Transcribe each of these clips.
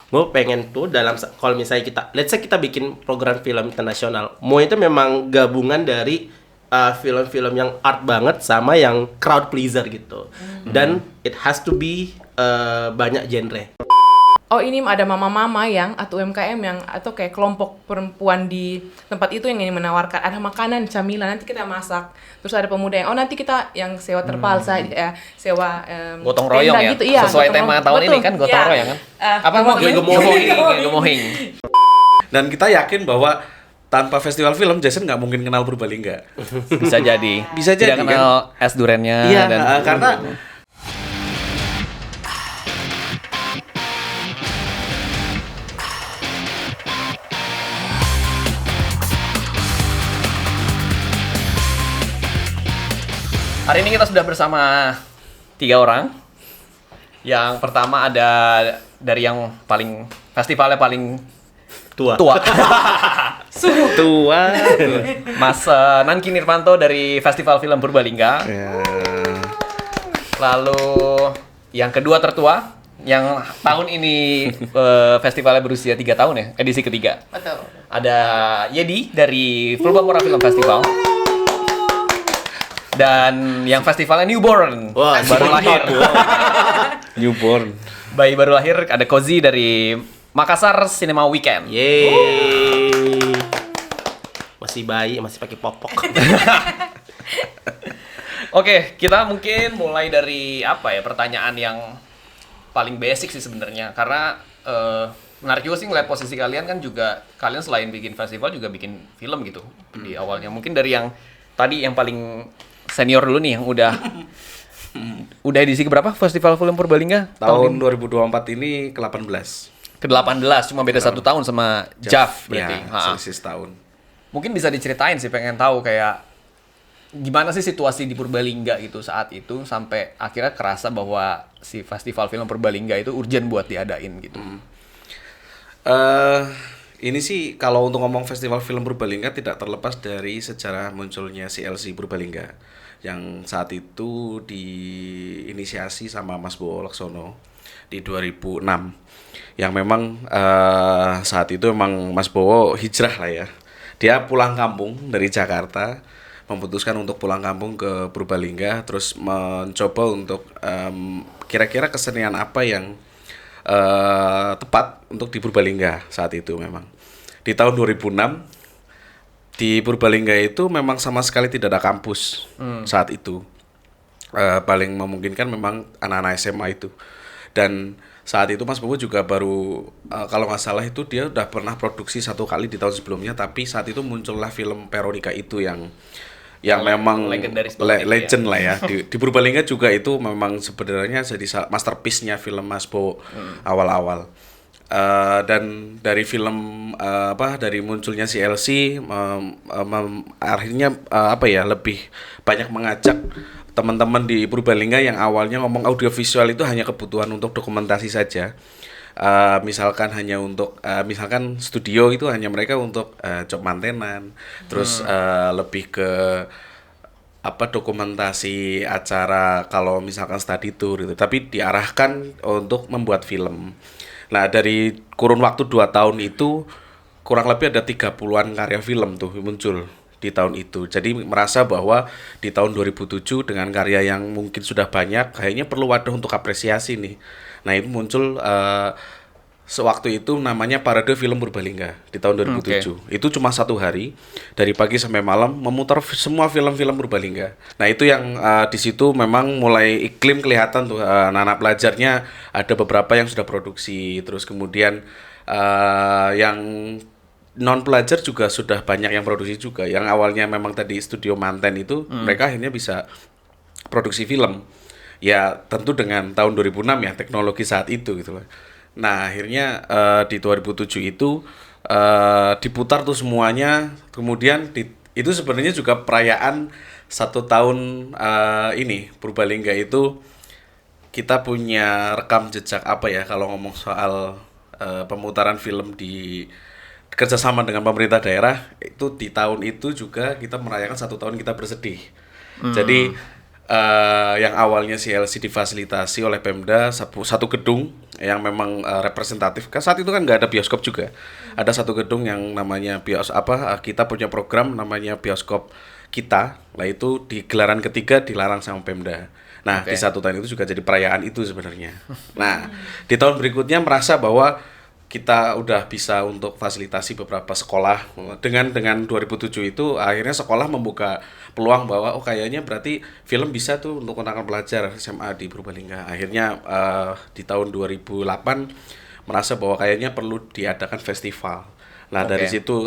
gue pengen tuh kalau misalnya let's say kita bikin program film internasional, mau itu memang gabungan dari film-film yang art banget sama yang crowd pleaser gitu. Dan it has to be banyak genre. Oh, ini ada mama-mama yang atau UMKM yang atau kayak kelompok perempuan di tempat itu yang ingin menawarkan ada makanan camilan nanti kita masak. Terus ada pemuda yang nanti kita yang sewa terpal saja, sewa gotong royong ya. Gitu. Iya, sesuai tema tahun ini kan gotong royong kan. Apa gemohing. Dan kita yakin bahwa tanpa festival film Jason nggak mungkin kenal Purbalingga. Bisa jadi. Bisa jadi. Tidak kenal es durennya. Iya, dan karena hari ini kita sudah bersama 3 orang. Yang pertama ada dari yang festivalnya paling tua. tua. Mas Nanki Nirvanto dari Festival Film Purbalingga. Lalu yang kedua tertua, yang tahun ini festivalnya berusia 3 tahun ya, edisi ketiga. Betul. Ada Yedi dari Purbalingga Film Festival. Dan yang festivalnya newborn, baru lahir. Newborn. Bayi baru lahir, ada Kozi dari Makassar Cinema Weekend. Yeay. Masih bayi, masih pakai popok. Oke, kita mungkin mulai dari pertanyaan yang paling basic sih sebenarnya, karena menarik juga sih ngeliat posisi kalian kan juga, kalian selain bikin festival juga bikin film gitu di awalnya. Mungkin dari yang tadi yang paling senior dulu nih yang udah edisi keberapa Festival Film Purbalingga? Tahun 2024 ini ke-18. Ke-18, cuma beda 1 tahun sama Jav berarti. Ya, selisih setahun. Mungkin bisa diceritain sih, pengen tahu kayak gimana sih situasi di Purbalingga gitu saat itu sampai akhirnya kerasa bahwa si Festival Film Purbalingga itu urgent buat diadain gitu. Ini sih kalau untuk ngomong Festival Film Purbalingga tidak terlepas dari sejarah munculnya CLC Purbalingga yang saat itu diinisiasi sama Mas Bowo Laksono di 2006, yang memang saat itu memang Mas Bowo hijrah lah ya, dia pulang kampung dari Jakarta, memutuskan untuk pulang kampung ke Purbalingga, terus mencoba untuk kira-kira kesenian apa yang tepat untuk di Purbalingga saat itu. Memang di tahun 2006 di Purbalingga itu memang sama sekali tidak ada kampus saat itu. Paling memungkinkan memang anak-anak SMA itu. Dan saat itu Mas Bowo juga baru kalau nggak salah itu dia udah pernah produksi 1 kali di tahun sebelumnya, tapi saat itu muncullah film Veronica itu yang memang legend lah ya. Di Purbalingga juga itu memang sebenarnya jadi masterpiece-nya film Mas Bowo awal-awal. Dan dari film dari munculnya CLC akhirnya lebih banyak mengajak teman-teman di Purbalingga yang awalnya ngomong audiovisual itu hanya kebutuhan untuk dokumentasi saja. Misalkan hanya untuk misalkan studio itu hanya mereka untuk job mantenan, terus lebih ke dokumentasi acara kalau misalkan study tour gitu, tapi diarahkan untuk membuat film. Nah, dari kurun waktu 2 tahun itu kurang lebih ada 30-an karya film tuh muncul di tahun itu. Jadi merasa bahwa di tahun 2007 dengan karya yang mungkin sudah banyak, kayaknya perlu wadah untuk apresiasi nih. Nah, itu muncul sewaktu itu namanya Parade Film Purbalingga di tahun 2007. Itu cuma 1 hari dari pagi sampai malam memutar semua film-film Purbalingga. Nah, itu yang di situ memang mulai iklim kelihatan tuh anak-anak pelajarnya ada beberapa yang sudah produksi, terus kemudian yang non pelajar juga sudah banyak yang produksi juga. Yang awalnya memang tadi studio manten itu mereka akhirnya bisa produksi film. Ya, tentu dengan tahun 2006 ya teknologi saat itu gitu loh. Nah, akhirnya di 2007 itu diputar tuh semuanya. Kemudian itu sebenarnya juga perayaan 1 tahun ini Purbalingga itu kita punya rekam jejak kalau ngomong soal pemutaran film di kerjasama dengan pemerintah daerah itu. Di tahun itu juga kita merayakan 1 tahun kita bersedih. Jadi yang awalnya CLC difasilitasi oleh Pemda satu gedung yang memang representatif. Kan saat itu kan nggak ada bioskop juga. Ada satu gedung yang namanya kita punya program namanya bioskop kita. Lah itu di gelaran ketiga dilarang sama Pemda. Nah, di satu tahun itu juga jadi perayaan itu sebenarnya. Nah, di tahun berikutnya merasa bahwa kita udah bisa untuk fasilitasi beberapa sekolah. Dengan 2007 itu akhirnya sekolah membuka peluang bahwa kayaknya berarti film bisa tuh untuk anak-anak pelajar SMA di Purbalingga. Akhirnya di tahun 2008 merasa bahwa kayaknya perlu diadakan festival. Nah, dari situ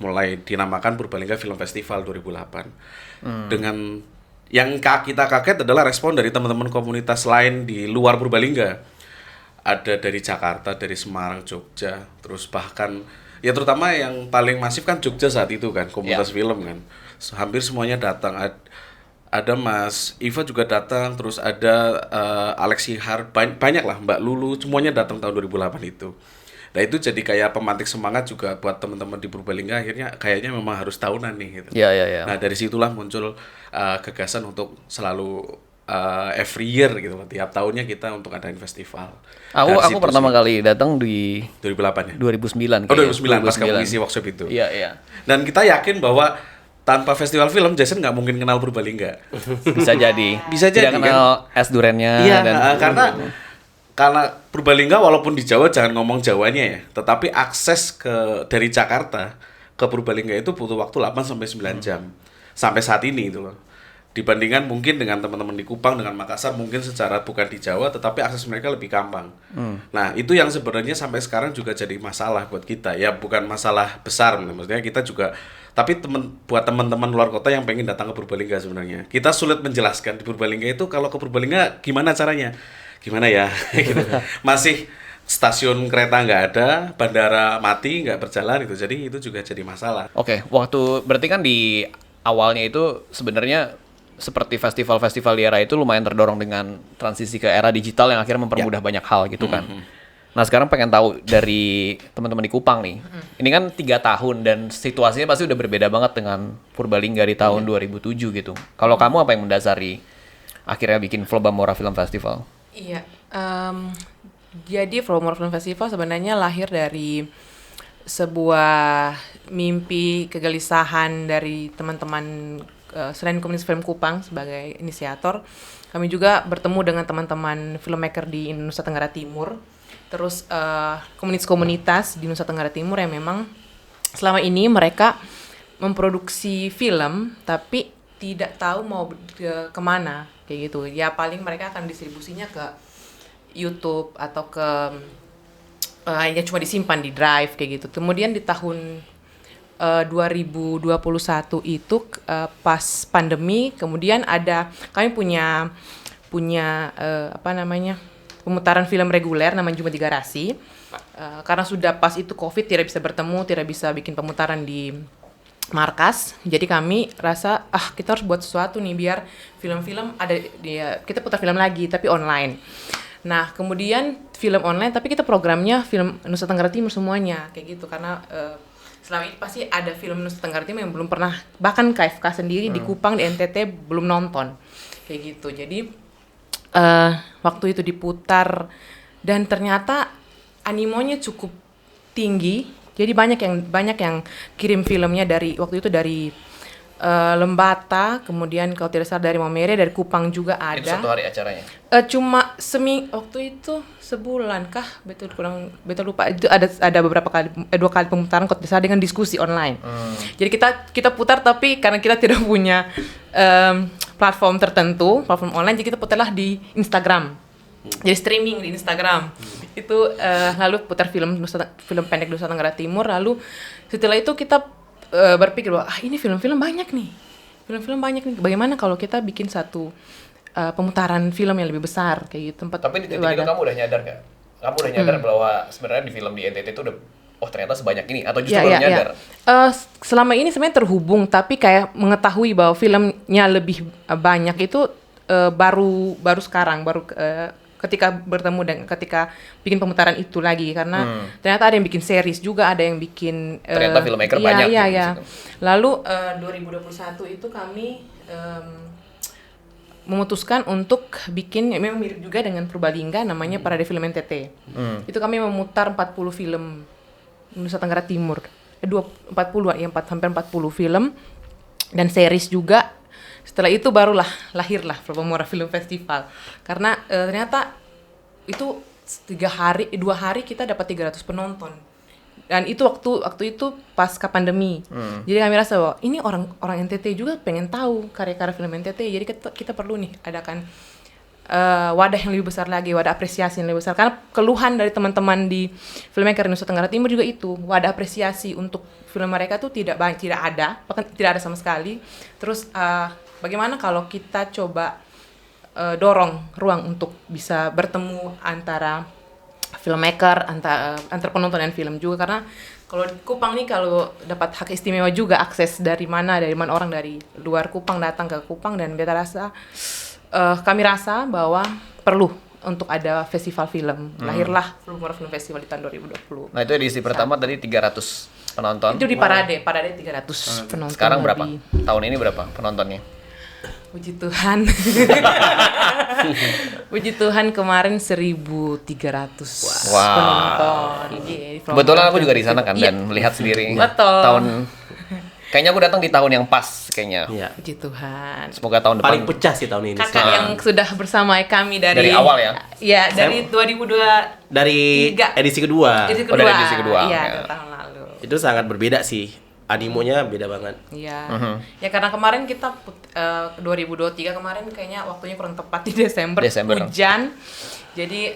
mulai dinamakan Purbalingga Film Festival 2008. Dengan yang kita kaget adalah respon dari teman-teman komunitas lain di luar Purbalingga. Ada dari Jakarta, dari Semarang, Jogja, terus bahkan ya terutama yang paling masif kan Jogja saat itu kan, komunitas film kan. Hampir semuanya datang. Ada Mas Iva juga datang, terus ada Alexi Har, banyak lah, Mbak Lulu, semuanya datang tahun 2008 itu. Nah itu jadi kayak pemantik semangat juga buat teman-teman di Purbalingga, akhirnya kayaknya memang harus tahunan nih gitu. Iya. Nah dari situlah muncul gagasan untuk selalu every year gitu loh, tiap tahunnya kita untuk adain festival. Aku pertama kali datang di 2008 ya? 2009 Oh 2009 pas kamu ngisi workshop itu. Iya. Dan kita yakin bahwa tanpa festival film Jason nggak mungkin kenal Purbalingga. Bisa jadi. Tidak kenal es durennya. Iya, karena Purbalingga walaupun di Jawa jangan ngomong Jawanya ya, tetapi akses dari Jakarta ke Purbalingga itu butuh waktu 8 sampai 9 jam. Sampai saat ini itu loh. Dibandingkan mungkin dengan teman-teman di Kupang, dengan Makassar, mungkin secara bukan di Jawa, tetapi akses mereka lebih gampang. Nah, itu yang sebenarnya sampai sekarang juga jadi masalah buat kita. Ya, bukan masalah besar, maksudnya kita juga, tapi buat teman-teman luar kota yang pengen datang ke Purbalingga sebenarnya. Kita sulit menjelaskan di Purbalingga itu, kalau ke Purbalingga gimana caranya? Gimana ya? Gitu. Masih stasiun kereta nggak ada, bandara mati, nggak berjalan itu. Jadi itu juga jadi masalah. Oke, waktu berarti kan di awalnya itu sebenarnya seperti festival-festival di era itu lumayan terdorong dengan transisi ke era digital yang akhirnya mempermudah banyak hal gitu kan. Nah sekarang pengen tahu dari teman-teman di Kupang nih, ini kan 3 tahun dan situasinya pasti udah berbeda banget dengan Purbalingga di tahun 2007 gitu. Kalau kamu apa yang mendasari akhirnya bikin Flobamora Film Festival? Iya, jadi Flobamora Film Festival sebenarnya lahir dari sebuah mimpi kegelisahan dari teman-teman. Selain komunitas film Kupang sebagai inisiator, kami juga bertemu dengan teman-teman filmmaker di Nusa Tenggara Timur, terus komunitas di Nusa Tenggara Timur yang memang selama ini mereka memproduksi film tapi tidak tahu mau kemana kayak gitu. Ya paling mereka akan distribusinya ke YouTube atau ke ya cuma disimpan di drive kayak gitu. Kemudian di tahun 2021 itu pas pandemi, kemudian kami punya pemutaran film reguler namanya Jumat di Garasi. Karena sudah pas itu Covid tidak bisa bertemu, tidak bisa bikin pemutaran di markas. Jadi kami rasa kita harus buat sesuatu nih biar film-film ada kita putar film lagi tapi online. Nah, kemudian film online tapi kita programnya film Nusa Tenggara Timur semuanya kayak gitu karena selama ini pasti ada film Nusa Tenggara Timur yang belum pernah, bahkan KFK sendiri di Kupang, di NTT belum nonton kayak gitu. Jadi waktu itu diputar dan ternyata animonya cukup tinggi. Jadi banyak yang kirim filmnya dari waktu itu dari Lembata, kemudian kalau tidak salah dari Momere, dari Kupang juga ada. Itu 1 hari acaranya? Cuma waktu itu sebulan kah? Betul lupa. Itu ada beberapa kali, 2 kali pemutaran kalau tidak salah dengan diskusi online. Jadi kita putar tapi karena kita tidak punya platform tertentu, platform online, jadi kita putarlah di Instagram. Jadi streaming di Instagram. Itu lalu putar film pendek Nusa Tenggara Timur, lalu setelah itu kita berpikir bahwa ini film-film banyak nih, bagaimana kalau kita bikin satu pemutaran film yang lebih besar kayak gitu. Tapi di titik itu kamu udah nyadar nggak? Kamu udah nyadar bahwa sebenarnya di film di NTT itu udah ternyata sebanyak ini atau justru baru nyadar? Selama ini sebenarnya terhubung, tapi kayak mengetahui bahwa filmnya lebih banyak itu baru sekarang, ketika bertemu dan ketika bikin pemutaran itu lagi karena ternyata ada yang bikin series juga, ada yang bikin ternyata filmmaker banyak. Iya. Lalu 2021 itu kami memutuskan untuk bikin, memang mirip juga dengan Purbalingga, namanya Parade Film NTT. Itu kami memutar 40 film Nusa Tenggara Timur. 40 ya, hampir 40 film dan series juga. Setelah itu barulah lahirlah Filmora Film Festival. Karena ternyata itu 2 hari kita dapat 300 penonton. Dan itu waktu itu pasca pandemi. Jadi kami rasa bahwa ini orang NTT juga pengen tahu karya-karya film NTT. Jadi kita perlu nih adakan wadah yang lebih besar lagi, wadah apresiasi yang lebih besar. Karena keluhan dari teman-teman di filmmaker Nusa Tenggara Timur juga itu, wadah apresiasi untuk film mereka tuh tidak ada, bahkan tidak ada sama sekali. Terus bagaimana kalau kita coba dorong ruang untuk bisa bertemu antara filmmaker, antar penonton dan film juga, karena kalau di Kupang nih kalau dapat hak istimewa juga akses dari mana orang dari luar Kupang datang ke Kupang, dan kami rasa bahwa perlu untuk ada festival film. Lahirlah Filmora Film Festival di tahun 2020. Nah, itu edisi pertama tadi 300 penonton. Itu di Parade 300 penonton. Sekarang berapa? lebih. Tahun ini berapa penontonnya? Puji Tuhan. Puji Tuhan kemarin 1.300 penonton. Kebetulan aku juga di sana kan Iya. dan melihat sendiri. Betul. Kayaknya aku datang di tahun yang pas kayaknya. Iya. Puji Tuhan. Semoga tahun depan. Paling pecah sih tahun ini. Kakak yang sudah bersama kami dari awal ya? Iya, dari 2002 Dari Tiga. edisi kedua. edisi Oh, kedua. dari edisi kedua, Iya, ya. tahun lalu. Itu sangat berbeda sih. Animonya beda banget. Iya. Ya karena kemarin kita 2023 kemarin kayaknya waktunya kurang tepat di Desember. Hujan. Jadi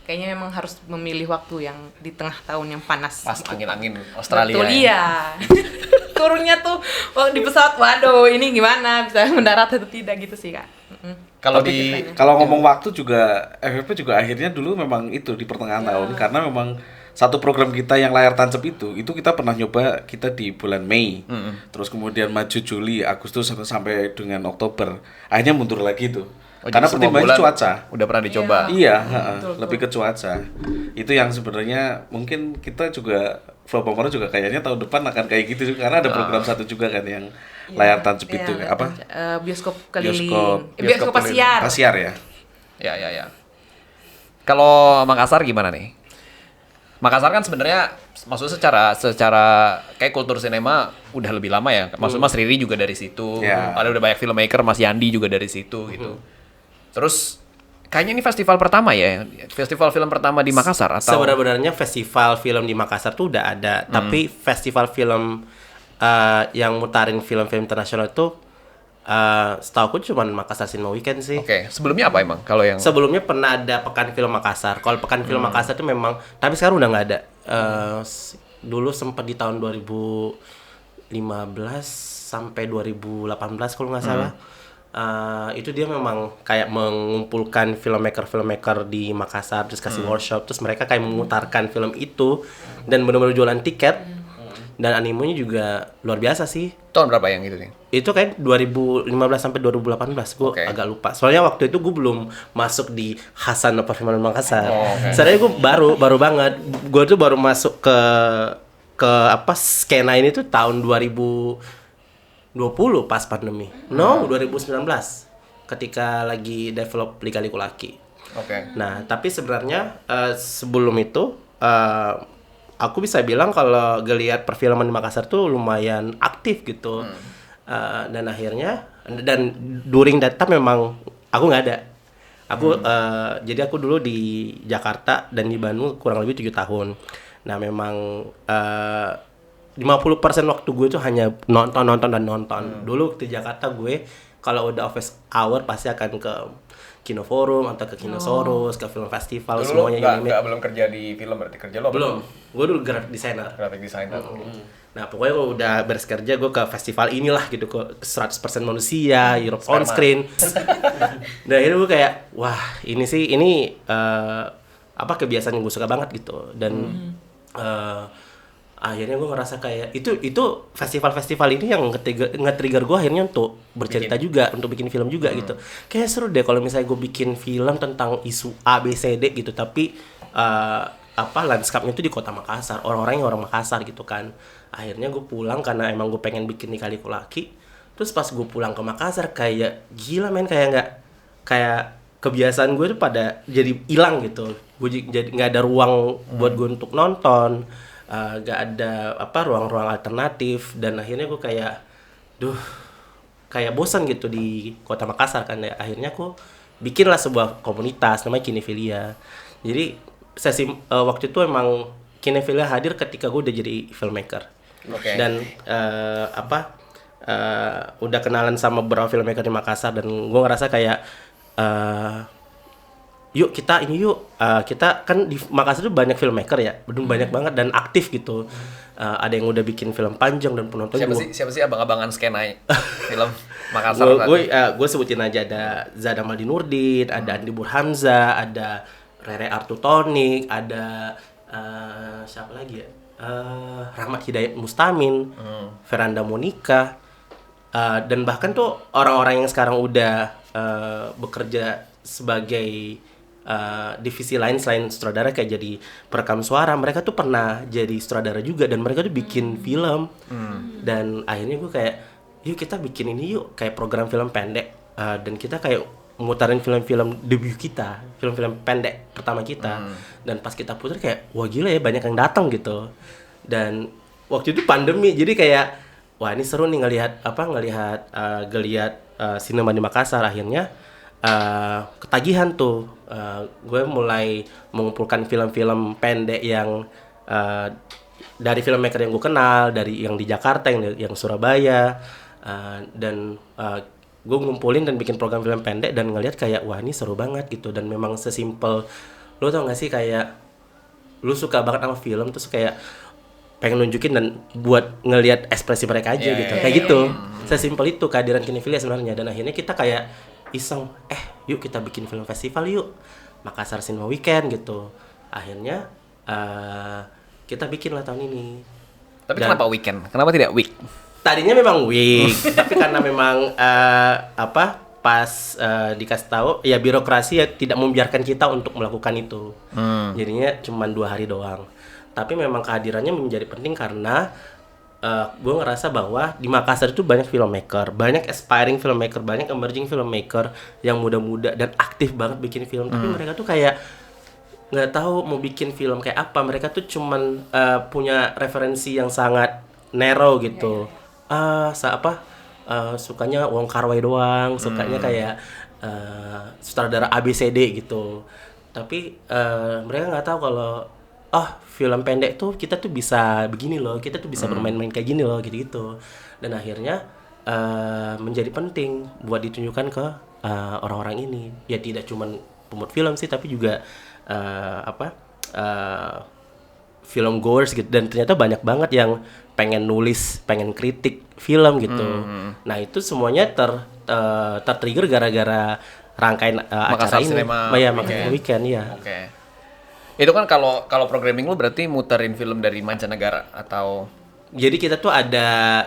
kayaknya memang harus memilih waktu yang di tengah tahun yang panas. Pas angin-angin Australia. Betul, ya. iya. Turunnya tuh di pesawat, waduh ini gimana bisa mendarat atau tidak gitu sih, Kak. Kalau Kalau ngomong waktu juga, FFP juga akhirnya dulu memang itu di pertengahan tahun, karena memang satu program kita yang layar tancap itu kita pernah nyoba kita di bulan Mei, terus kemudian maju Juli, Agustus sampai dengan Oktober, akhirnya mundur lagi tuh. Karena jadi semua pertimbangan bulan cuaca. udah pernah dicoba. Iya, betul. lebih ke cuaca. Itu yang sebenarnya mungkin kita juga Filmora juga kayaknya tahun depan akan kayak gitu karena ada program satu juga kan yang layar tancap itu apa? Bioskop keliling. Bioskop Pasiar. Pasiar ya. Ya. Kalau Makassar gimana nih? Makassar kan sebenarnya maksudnya secara kayak kultur sinema udah lebih lama ya. Maksudnya Mas Riri juga dari situ. Ya. Ada udah banyak filmmaker, Mas Yandi juga dari situ gitu. Terus kayaknya ini festival pertama ya. Festival film pertama di Makassar atau Sebenarnya festival film di Makassar tuh udah ada, tapi festival film yang mutarin film-film internasional itu setahu aku cuma Makassar Cinema Weekend sih. Oke, sebelumnya apa emang kalau yang Sebelumnya pernah ada Pekan Film Makassar. Kalau Pekan Film Makassar itu memang, tapi sekarang udah nggak ada. Dulu sempat di tahun 2015 sampai 2018 kalau nggak salah. Itu dia memang kayak mengumpulkan filmmaker di Makassar, terus kasih workshop, terus mereka kayak memutarkan film itu dan benar-benar jualan tiket. Dan animenya juga luar biasa sih. tahun berapa yang itu nih? Itu kayak 2015 sampai 2018, gue Oke. agak lupa. Soalnya waktu itu gue belum masuk di Hasan Perfilman Makassar. Oh, oke. Sebenarnya gue baru banget. Gue tuh baru masuk ke apa skena ini tuh tahun 2020 pas pandemi. No, 2019 ketika lagi develop Liga Liku Laki. Oke. Nah, tapi sebenarnya sebelum itu aku bisa bilang kalau ngelihat perfilman di Makassar tuh lumayan aktif gitu. Dan akhirnya during that time memang aku nggak ada. Aku jadi aku dulu di Jakarta dan di Bandung kurang lebih 7 tahun. Nah, memang 50% waktu gue tuh hanya nonton. Dulu di Jakarta gue kalau udah office hour pasti akan ke Kino Forum atau ke Kino Sorus, ke film festival, Dulu semuanya nggak belum kerja di film berarti kerja lo belum. Gue dulu graphic designer. graphic designer. Nah, pokoknya kalau udah beres kerja gue ke festival inilah gitu, ke 100% manusia, Europe on screen. Dan akhirnya gue kayak, wah ini apa kebiasaan yang gue suka banget gitu. Dan akhirnya gue ngerasa kayak itu festival-festival ini yang nge-trigger gue akhirnya untuk bercerita juga, untuk bikin film juga gitu. Kayak seru deh kalau misalnya gue bikin film tentang isu A, B, C, D gitu, tapi lanskapnya itu di kota Makassar, orang-orangnya orang Makassar gitu kan. Akhirnya gue pulang karena emang gue pengen bikin Lika Liku Laki. Terus pas gue pulang ke Makassar kayak gila men, kayak kebiasaan gue tuh pada jadi hilang gitu. Gue jadi nggak ada ruang buat gue untuk nonton, nggak ada ruang-ruang alternatif, dan akhirnya gue kayak kayak bosan gitu di kota Makassar kan ya. Akhirnya aku bikinlah sebuah komunitas namanya Kinefilia. Jadi waktu itu emang Kinefilia hadir ketika gue udah jadi filmmaker. Dan udah kenalan sama beberapa filmmaker di Makassar, dan gue ngerasa kayak kita kan di Makassar itu banyak filmmaker ya, banyak banget dan aktif gitu. Ada yang udah bikin film panjang dan penonton siapa sih abang-abangan skena film Makassar? Gue sebutin aja, ada Zada Maldinurdin, ada Andi Burhamza, ada Rere Artutonik, ada siapa lagi ya? Rahmat Hidayat Mustamin, Veranda Monica, dan bahkan tuh orang-orang yang sekarang udah bekerja sebagai divisi lain selain sutradara, kayak jadi perekam suara, mereka tuh pernah jadi sutradara juga, dan mereka tuh bikin film. Dan akhirnya gue kayak, yuk kita bikin ini yuk, kayak program film pendek, dan kita kayak mutarin film-film debut kita, film-film pendek pertama kita. Dan pas kita putar kayak, wah gila ya, banyak yang datang gitu. Dan waktu itu pandemi, jadi kayak wah ini seru nih ngelihat sinema di Makassar. Akhirnya ketagihan tuh, gue mulai mengumpulkan film-film pendek yang dari filmmaker yang gue kenal, dari yang di Jakarta, yang Surabaya, dan gue ngumpulin dan bikin program film pendek, dan ngelihat kayak wah ini seru banget gitu. Dan memang sesimpel, lo tau gak sih, kayak lu suka banget sama film terus kayak pengen nunjukin dan buat ngelihat ekspresi mereka aja gitu. Kayak gitu. Sesimpel itu kehadiran Kinefilia sebenarnya. Dan akhirnya kita kayak iseng, yuk kita bikin film festival yuk, Makassar Cinema Weekend gitu. Akhirnya kita bikin lah tahun ini. Tapi kenapa weekend? Kenapa tidak week? Tadinya memang week, tapi karena memang pas dikasih tahu ya birokrasi ya tidak membiarkan kita untuk melakukan itu. Jadinya cuma 2 hari doang. Tapi memang kehadirannya menjadi penting karena gue ngerasa bahwa di Makassar itu banyak filmmaker, banyak aspiring filmmaker, banyak emerging filmmaker yang muda-muda dan aktif banget bikin film. Tapi mereka tuh kayak nggak tahu mau bikin film kayak apa. Mereka tuh cuman punya referensi yang sangat narrow gitu. Sukanya Wong Kar-wai doang, sukanya kayak sutradara ABCD gitu. Tapi mereka nggak tahu kalau film pendek tuh kita tuh bisa begini loh, kita tuh bisa bermain-main kayak gini loh, gitu-gitu. Dan akhirnya menjadi penting buat ditunjukkan ke orang-orang ini. Ya tidak cuma pembuat film sih, tapi juga film goers gitu. Dan ternyata banyak banget yang pengen nulis, pengen kritik film gitu. Nah itu semuanya tertrigger gara-gara rangkaian acara ini. Makassar Weekend ya. Oke. Itu kan kalau programming lu berarti muterin film dari mancanegara atau? Jadi kita tuh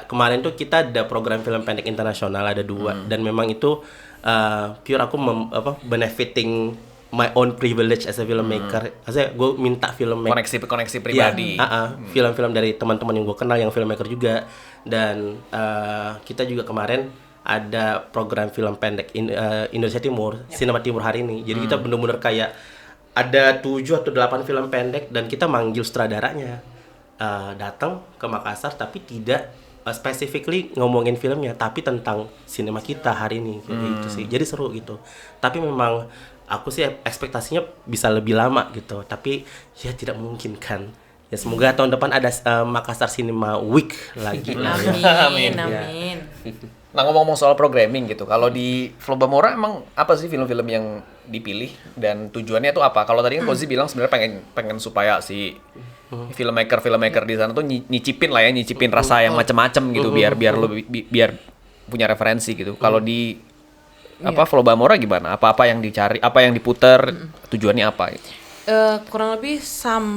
kemarin tuh kita ada program film pendek internasional, ada 2, dan memang itu pure aku benefiting my own privilege as a filmmaker. Maksudnya gue minta filmmaker koneksi pribadi. Film-film dari teman-teman yang gue kenal yang filmmaker juga. Dan kita juga kemarin ada program film pendek Indonesia Timur, Sinema Timur hari ini. Jadi kita bener-bener kayak ada 7 atau 8 film pendek, dan kita manggil sutradaranya datang ke Makassar, tapi tidak specifically ngomongin filmnya, tapi tentang sinema kita hari ini gitu sih. Jadi seru gitu. Tapi memang aku sih ekspektasinya bisa lebih lama gitu, tapi ya tidak mungkin kan. Ya semoga tahun depan ada Makassar Cinema Week lagi. Amin. Nah ngomong-ngomong soal programming gitu, kalau di Flobamora emang apa sih film-film yang dipilih dan tujuannya itu apa? Kalau tadi kan Kozi bilang sebenarnya pengen supaya si filmmaker di sana tuh nyicipin rasa yang macam-macam gitu, biar punya referensi gitu. Kalau di Flobamora gimana? Apa yang dicari, apa yang diputer, tujuannya apa gitu? Kurang lebih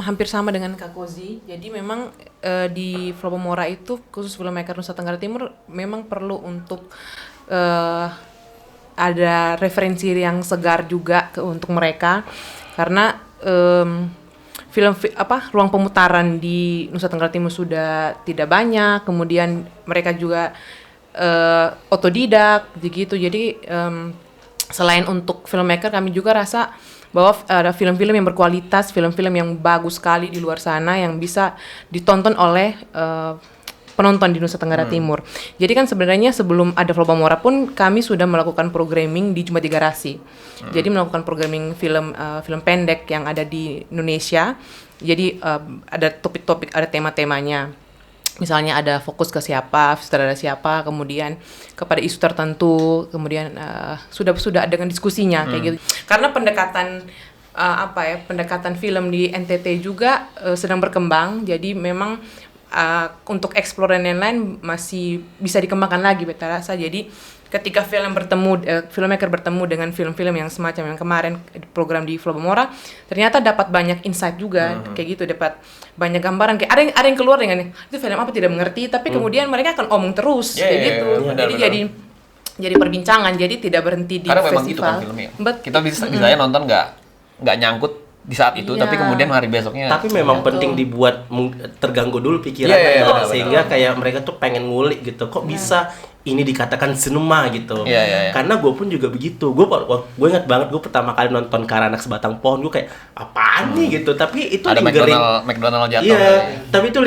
hampir sama dengan Kak Kozi. Jadi memang di Flobamora itu khusus filmmaker Nusa Tenggara Timur memang perlu untuk ada referensi yang segar juga untuk mereka, karena ruang pemutaran di Nusa Tenggara Timur sudah tidak banyak. Kemudian mereka juga otodidak gitu. Jadi selain untuk filmmaker, kami juga rasa bahwa ada film-film yang berkualitas, film-film yang bagus sekali di luar sana yang bisa ditonton oleh penonton di Nusa Tenggara Timur. Jadi kan sebenarnya sebelum ada Flobamora pun kami sudah melakukan programming di Jumat Garasi. Jadi melakukan programming film film pendek yang ada di Indonesia. Jadi ada topik-topik, ada tema-temanya. Misalnya ada fokus ke siapa, sutradara siapa, kemudian kepada isu tertentu, kemudian sudah dengan diskusinya kayak gitu. Karena pendekatan pendekatan film di NTT juga sedang berkembang. Jadi memang untuk explore dan lain-lain masih bisa dikembangkan lagi beta rasa. Jadi ketika filmmaker bertemu dengan film-film yang semacam yang kemarin program di Flobamora, ternyata dapat banyak insight juga kayak gitu, dapat banyak gambaran, kayak ada yang keluar dengan itu film apa tidak mengerti, tapi kemudian mereka akan omong terus kayak gitu. Jadi jadi perbincangan, jadi tidak berhenti di karena festival. memang gitu kan filmnya. Kita bisa nonton nggak nyangkut di saat itu, tapi kemudian hari besoknya. Tapi memang penting dibuat terganggu dulu pikirannya, benar, sehingga kayak mereka tuh pengen ngulik gitu. Kok bisa ini dikatakan sinema gitu? Karena gue pun juga begitu. Gue ingat banget gue pertama kali nonton Karanak Sebatang Pohon, gue kayak apaan nih gitu. Tapi itu ada lingering. McDonald jatuh. Iya, tapi itu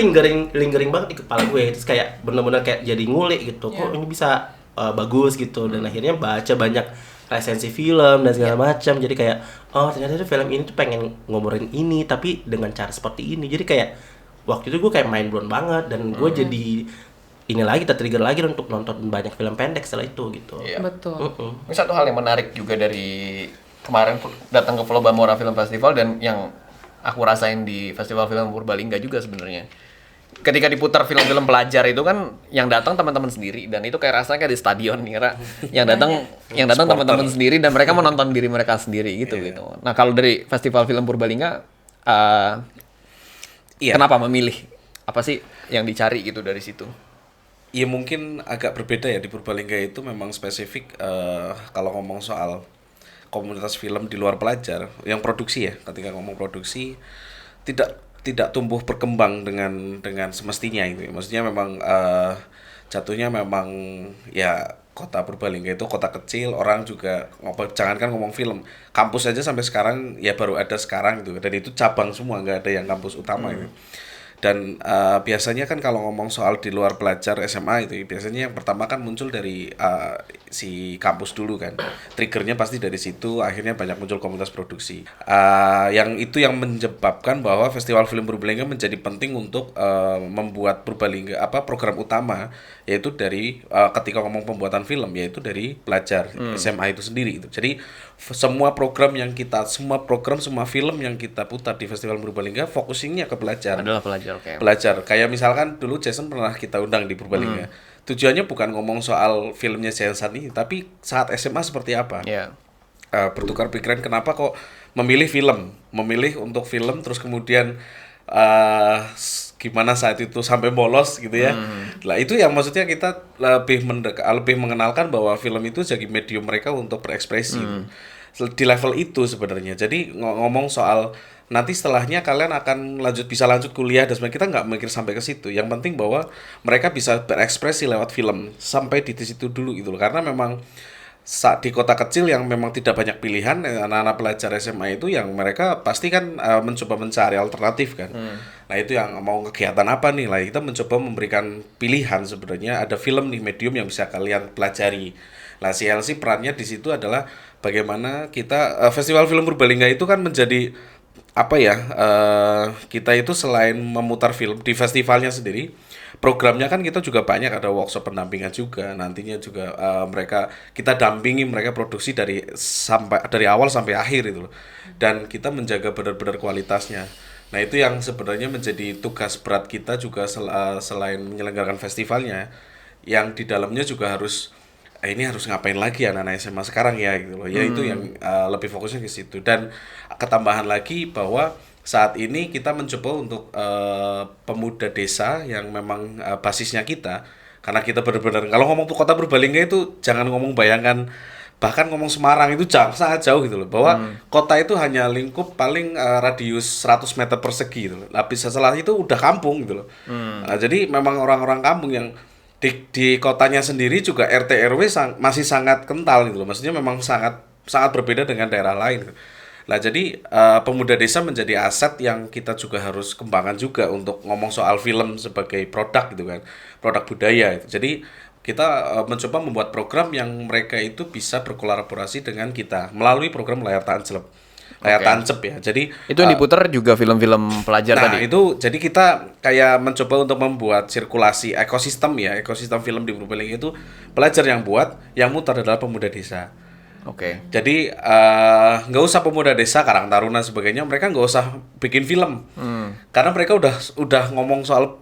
lingering banget di kepala gue. Terus kayak bener-bener kayak jadi ngulik gitu. Kok ini bisa bagus gitu. Dan akhirnya baca banyak resensi film dan segala macam. Jadi kayak ternyata itu film ini tuh pengen ngomongin ini tapi dengan cara seperti ini. Jadi kayak waktu itu gue kayak mind blown banget, dan gue jadi ini lagi tertrigger lagi untuk nonton banyak film pendek setelah itu gitu. Iya. Betul. Ini satu hal yang menarik juga dari kemarin datang ke Flobamora Film Festival, dan yang aku rasain di Festival Film Purbalingga juga sebenarnya. Ketika diputar film-film pelajar itu kan yang datang teman-teman sendiri, dan itu kayak rasanya kayak di stadion nih, karena yang datang teman-teman sendiri dan mereka menonton diri mereka sendiri gitu. Nah, kalau dari Festival Film Purbalingga kenapa memilih, apa sih yang dicari gitu dari situ? Ya mungkin agak berbeda ya, di Purbalingga itu memang spesifik kalau ngomong soal komunitas film di luar pelajar yang produksi ya. Ketika ngomong produksi tidak tumbuh berkembang dengan semestinya itu. Maksudnya memang jatuhnya memang ya kota Purbalingga itu kota kecil, orang juga jangankan ngomong film, kampus aja sampai sekarang ya baru ada sekarang gitu, dan itu cabang semua, nggak ada yang kampus utama itu. Dan biasanya kan kalau ngomong soal di luar pelajar SMA itu biasanya yang pertama kan muncul dari si kampus dulu kan, triggernya pasti dari situ, akhirnya banyak muncul komunitas produksi. Yang menyebabkan bahwa Festival Film Purbalingga menjadi penting untuk membuat Purbalingga program utama, yaitu dari ketika ngomong pembuatan film, yaitu dari pelajar SMA itu sendiri itu. Jadi semua film yang kita putar di Festival Purbalingga fokusnya ke pelajar. Adalah pelajar, okay. Pelajar. Kayak misalkan dulu Jason pernah kita undang di Purbalingga. Tujuannya bukan ngomong soal filmnya Jason ini, tapi saat SMA seperti apa. Bertukar pikiran kenapa kok memilih untuk film, terus kemudian gimana saat itu sampai bolos gitu ya. Lah itu yang maksudnya kita lebih mengenalkan bahwa film itu jadi medium mereka untuk berekspresi. Di level itu sebenarnya. Jadi ngomong soal nanti setelahnya kalian akan bisa lanjut kuliah dan sebagainya, kita nggak mikir sampai ke situ. Yang penting bahwa mereka bisa berekspresi lewat film sampai di situ dulu gitu loh. Karena memang saat di kota kecil yang memang tidak banyak pilihan, anak-anak pelajar SMA itu yang mereka pasti kan mencoba mencari alternatif kan. Nah itu yang mau kegiatan apa nih lah, kita mencoba memberikan pilihan sebenarnya, ada film nih medium yang bisa kalian pelajari. Nah CLC perannya di situ adalah bagaimana kita Festival Film Purbalingga itu kan menjadi kita itu selain memutar film di festivalnya sendiri, programnya kan kita juga banyak, ada workshop pendampingan juga, nantinya juga kita dampingi mereka produksi dari awal sampai akhir itu loh, dan kita menjaga benar-benar kualitasnya. Nah itu yang sebenarnya menjadi tugas berat kita juga selain menyelenggarakan festivalnya, yang di dalamnya juga harus ini harus ngapain lagi anak-anak SMA sekarang ya gitu loh. Ya itu yang lebih fokusnya ke situ. Dan ketambahan lagi bahwa saat ini kita mencoba untuk pemuda desa yang memang basisnya kita, karena kita benar-benar kalau ngomong tuh kota Purbalingga itu jangan ngomong bayangkan, bahkan ngomong Semarang itu sangat jauh gitu loh, bahwa kota itu hanya lingkup paling radius 100 meter persegi gitu loh. Habis setelah itu udah kampung gitu loh. Nah, jadi memang orang-orang kampung yang di kotanya sendiri juga RT RW masih sangat kental gitu loh. Maksudnya memang sangat sangat berbeda dengan daerah lain. Nah, jadi pemuda desa menjadi aset yang kita juga harus kembangkan juga untuk ngomong soal film sebagai produk gitu kan. Produk budaya itu. Jadi kita mencoba membuat program yang mereka itu bisa berkolaborasi dengan kita melalui program layar tancap. Layar tancap ya. Jadi Itu yang diputar juga film-film pelajar nah, tadi. itu jadi kita kayak mencoba untuk membuat sirkulasi ekosistem ya, ekosistem film di Purbalingga itu pelajar yang buat, yang mutar adalah pemuda desa. Oke. Jadi nggak usah pemuda desa, Karang Taruna sebagainya, mereka nggak usah bikin film, karena mereka udah ngomong soal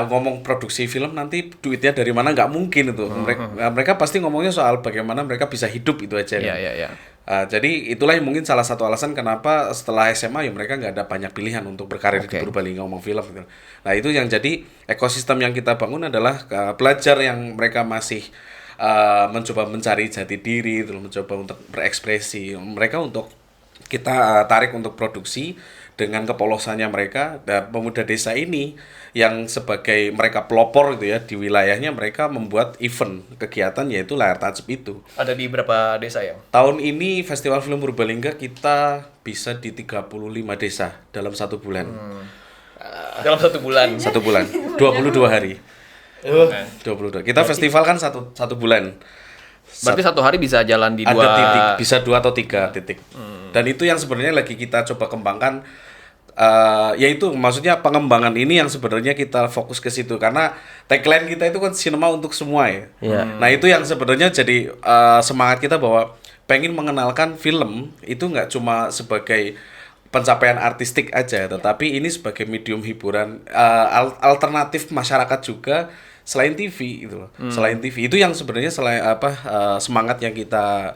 ngomong produksi film nanti duitnya dari mana nggak mungkin itu. Mereka pasti ngomongnya soal bagaimana mereka bisa hidup itu aja. Iya, kan. iya, iya. Jadi itulah yang mungkin salah satu alasan kenapa setelah SMA ya mereka nggak ada banyak pilihan untuk berkarir di Purbalingga ngomong film gitu. Nah itu yang jadi ekosistem yang kita bangun adalah pelajar yang mereka masih mencoba mencari jati diri, mencoba untuk berekspresi. Mereka untuk kita tarik untuk produksi dengan kepolosannya mereka. Dan pemuda desa ini yang sebagai mereka pelopor gitu ya di wilayahnya, mereka membuat event kegiatan yaitu layar tancap itu. Ada di berapa desa ya? Tahun ini Festival Film Purbalingga kita bisa di 35 desa dalam 1 bulan. Dalam 1 bulan. 1 bulan, 22 hari. 22. Kita festival kan satu bulan. Berarti 1 hari bisa jalan di Ada 2 titik, bisa 2 atau 3 titik. Dan itu yang sebenarnya lagi kita coba kembangkan. Yaitu maksudnya pengembangan ini yang sebenarnya kita fokus ke situ karena tagline kita itu kan sinema untuk semua ya. Nah itu yang sebenarnya jadi semangat kita bahwa pengen mengenalkan film itu nggak cuma sebagai pencapaian artistik aja, tetapi ini sebagai medium hiburan alternatif masyarakat juga selain TV gitu loh. Selain TV itu yang sebenarnya semangat yang kita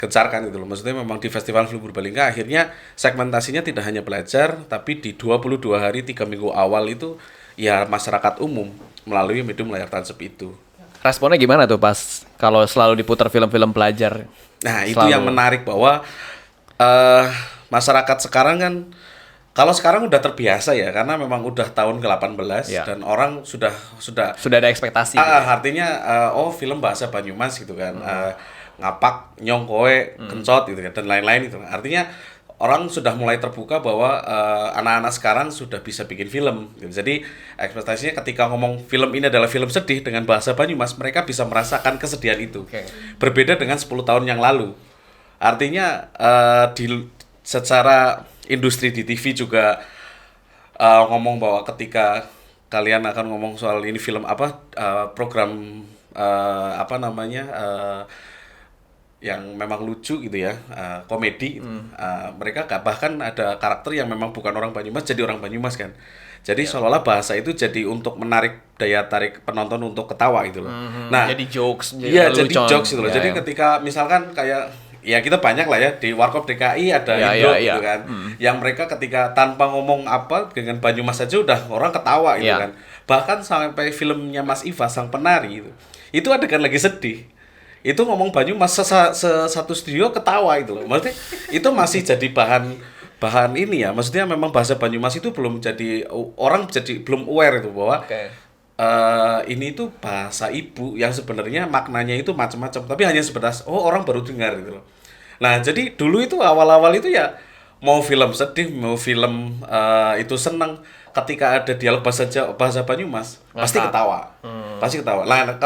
gencarkan gitu loh. Maksudnya memang di Festival Film Purbalingga akhirnya segmentasinya tidak hanya pelajar, tapi di 22 hari 3 minggu awal itu ya masyarakat umum melalui medium layar tancap itu. Responnya gimana tuh pas kalau selalu diputar film-film pelajar? Nah, itu yang menarik bahwa masyarakat sekarang kan kalau sekarang udah terbiasa ya karena memang udah tahun ke-18 dan orang sudah ada ekspektasi gitu ya? Artinya film bahasa Banyumas gitu kan. Ngapak, nyong kowe, kencot gitu kan dan lain-lain itu. Artinya orang sudah mulai terbuka bahwa anak-anak sekarang sudah bisa bikin film. Gitu. Jadi ekspektasinya ketika ngomong film ini adalah film sedih dengan bahasa Banyumas, mereka bisa merasakan kesedihan itu. Berbeda dengan 10 tahun yang lalu. Artinya secara industri di TV juga ngomong bahwa ketika kalian akan ngomong soal ini film program yang memang lucu gitu ya, komedi, mereka bahkan ada karakter yang memang bukan orang Banyumas jadi orang Banyumas kan. Jadi seolah-olah bahasa itu jadi untuk menarik daya tarik penonton untuk ketawa gitu loh. Nah, jadi jokes, jadi jokes gitu loh. Jadi ketika misalkan kayak ya kita banyak lah ya di Warkop DKI ada Indro gitu kan, yang mereka ketika tanpa ngomong apa dengan Banyumas saja udah orang ketawa gitu kan. Bahkan sampai filmnya Mas Iva Sang Penari itu adegan lagi sedih. Itu ngomong Banyumas satu studio ketawa itu loh. Maksudnya itu masih jadi bahan ini ya. Maksudnya memang bahasa Banyumas itu belum jadi orang jadi belum aware itu bahwa ini itu bahasa ibu yang sebenarnya maknanya itu macam-macam tapi hanya sebatas orang baru dengar gitu loh. Nah, jadi dulu itu awal-awal itu ya mau film sedih, mau film itu senang ketika ada dialog bahasa Banyumas pasti ketawa. Pasti ketawa. Nah,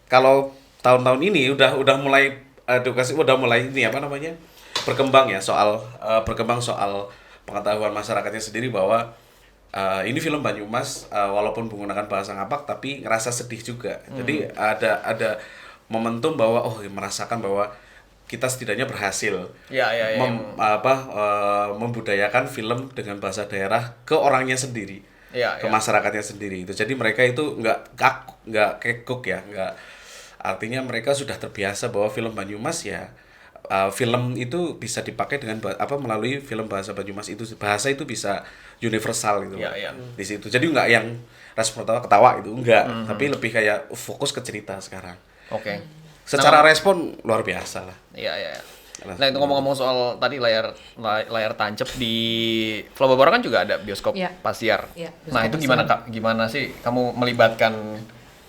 kalau tahun-tahun ini udah mulai edukasi berkembang ya soal pengetahuan masyarakatnya sendiri bahwa ini film Banyumas walaupun menggunakan bahasa ngapak tapi ngerasa sedih juga. Jadi ada momentum bahwa merasakan bahwa kita setidaknya berhasil membudayakan film dengan bahasa daerah ke orangnya sendiri, ke masyarakatnya sendiri itu. Jadi mereka itu nggak kekuk ya, artinya mereka sudah terbiasa bahwa film Banyumas ya film itu bisa dipakai dengan melalui film bahasa Banyumas itu, bahasa itu bisa universal gitu di situ. Jadi nggak yang respon ketawa itu enggak, tapi lebih kayak fokus ke cerita sekarang. Secara respon luar biasa lah. Nah, itu ngomong-ngomong soal tadi layar tancap di Pulau Babora kan juga ada bioskop Pasiar. Nah, itu gimana Kak? Gimana sih kamu melibatkan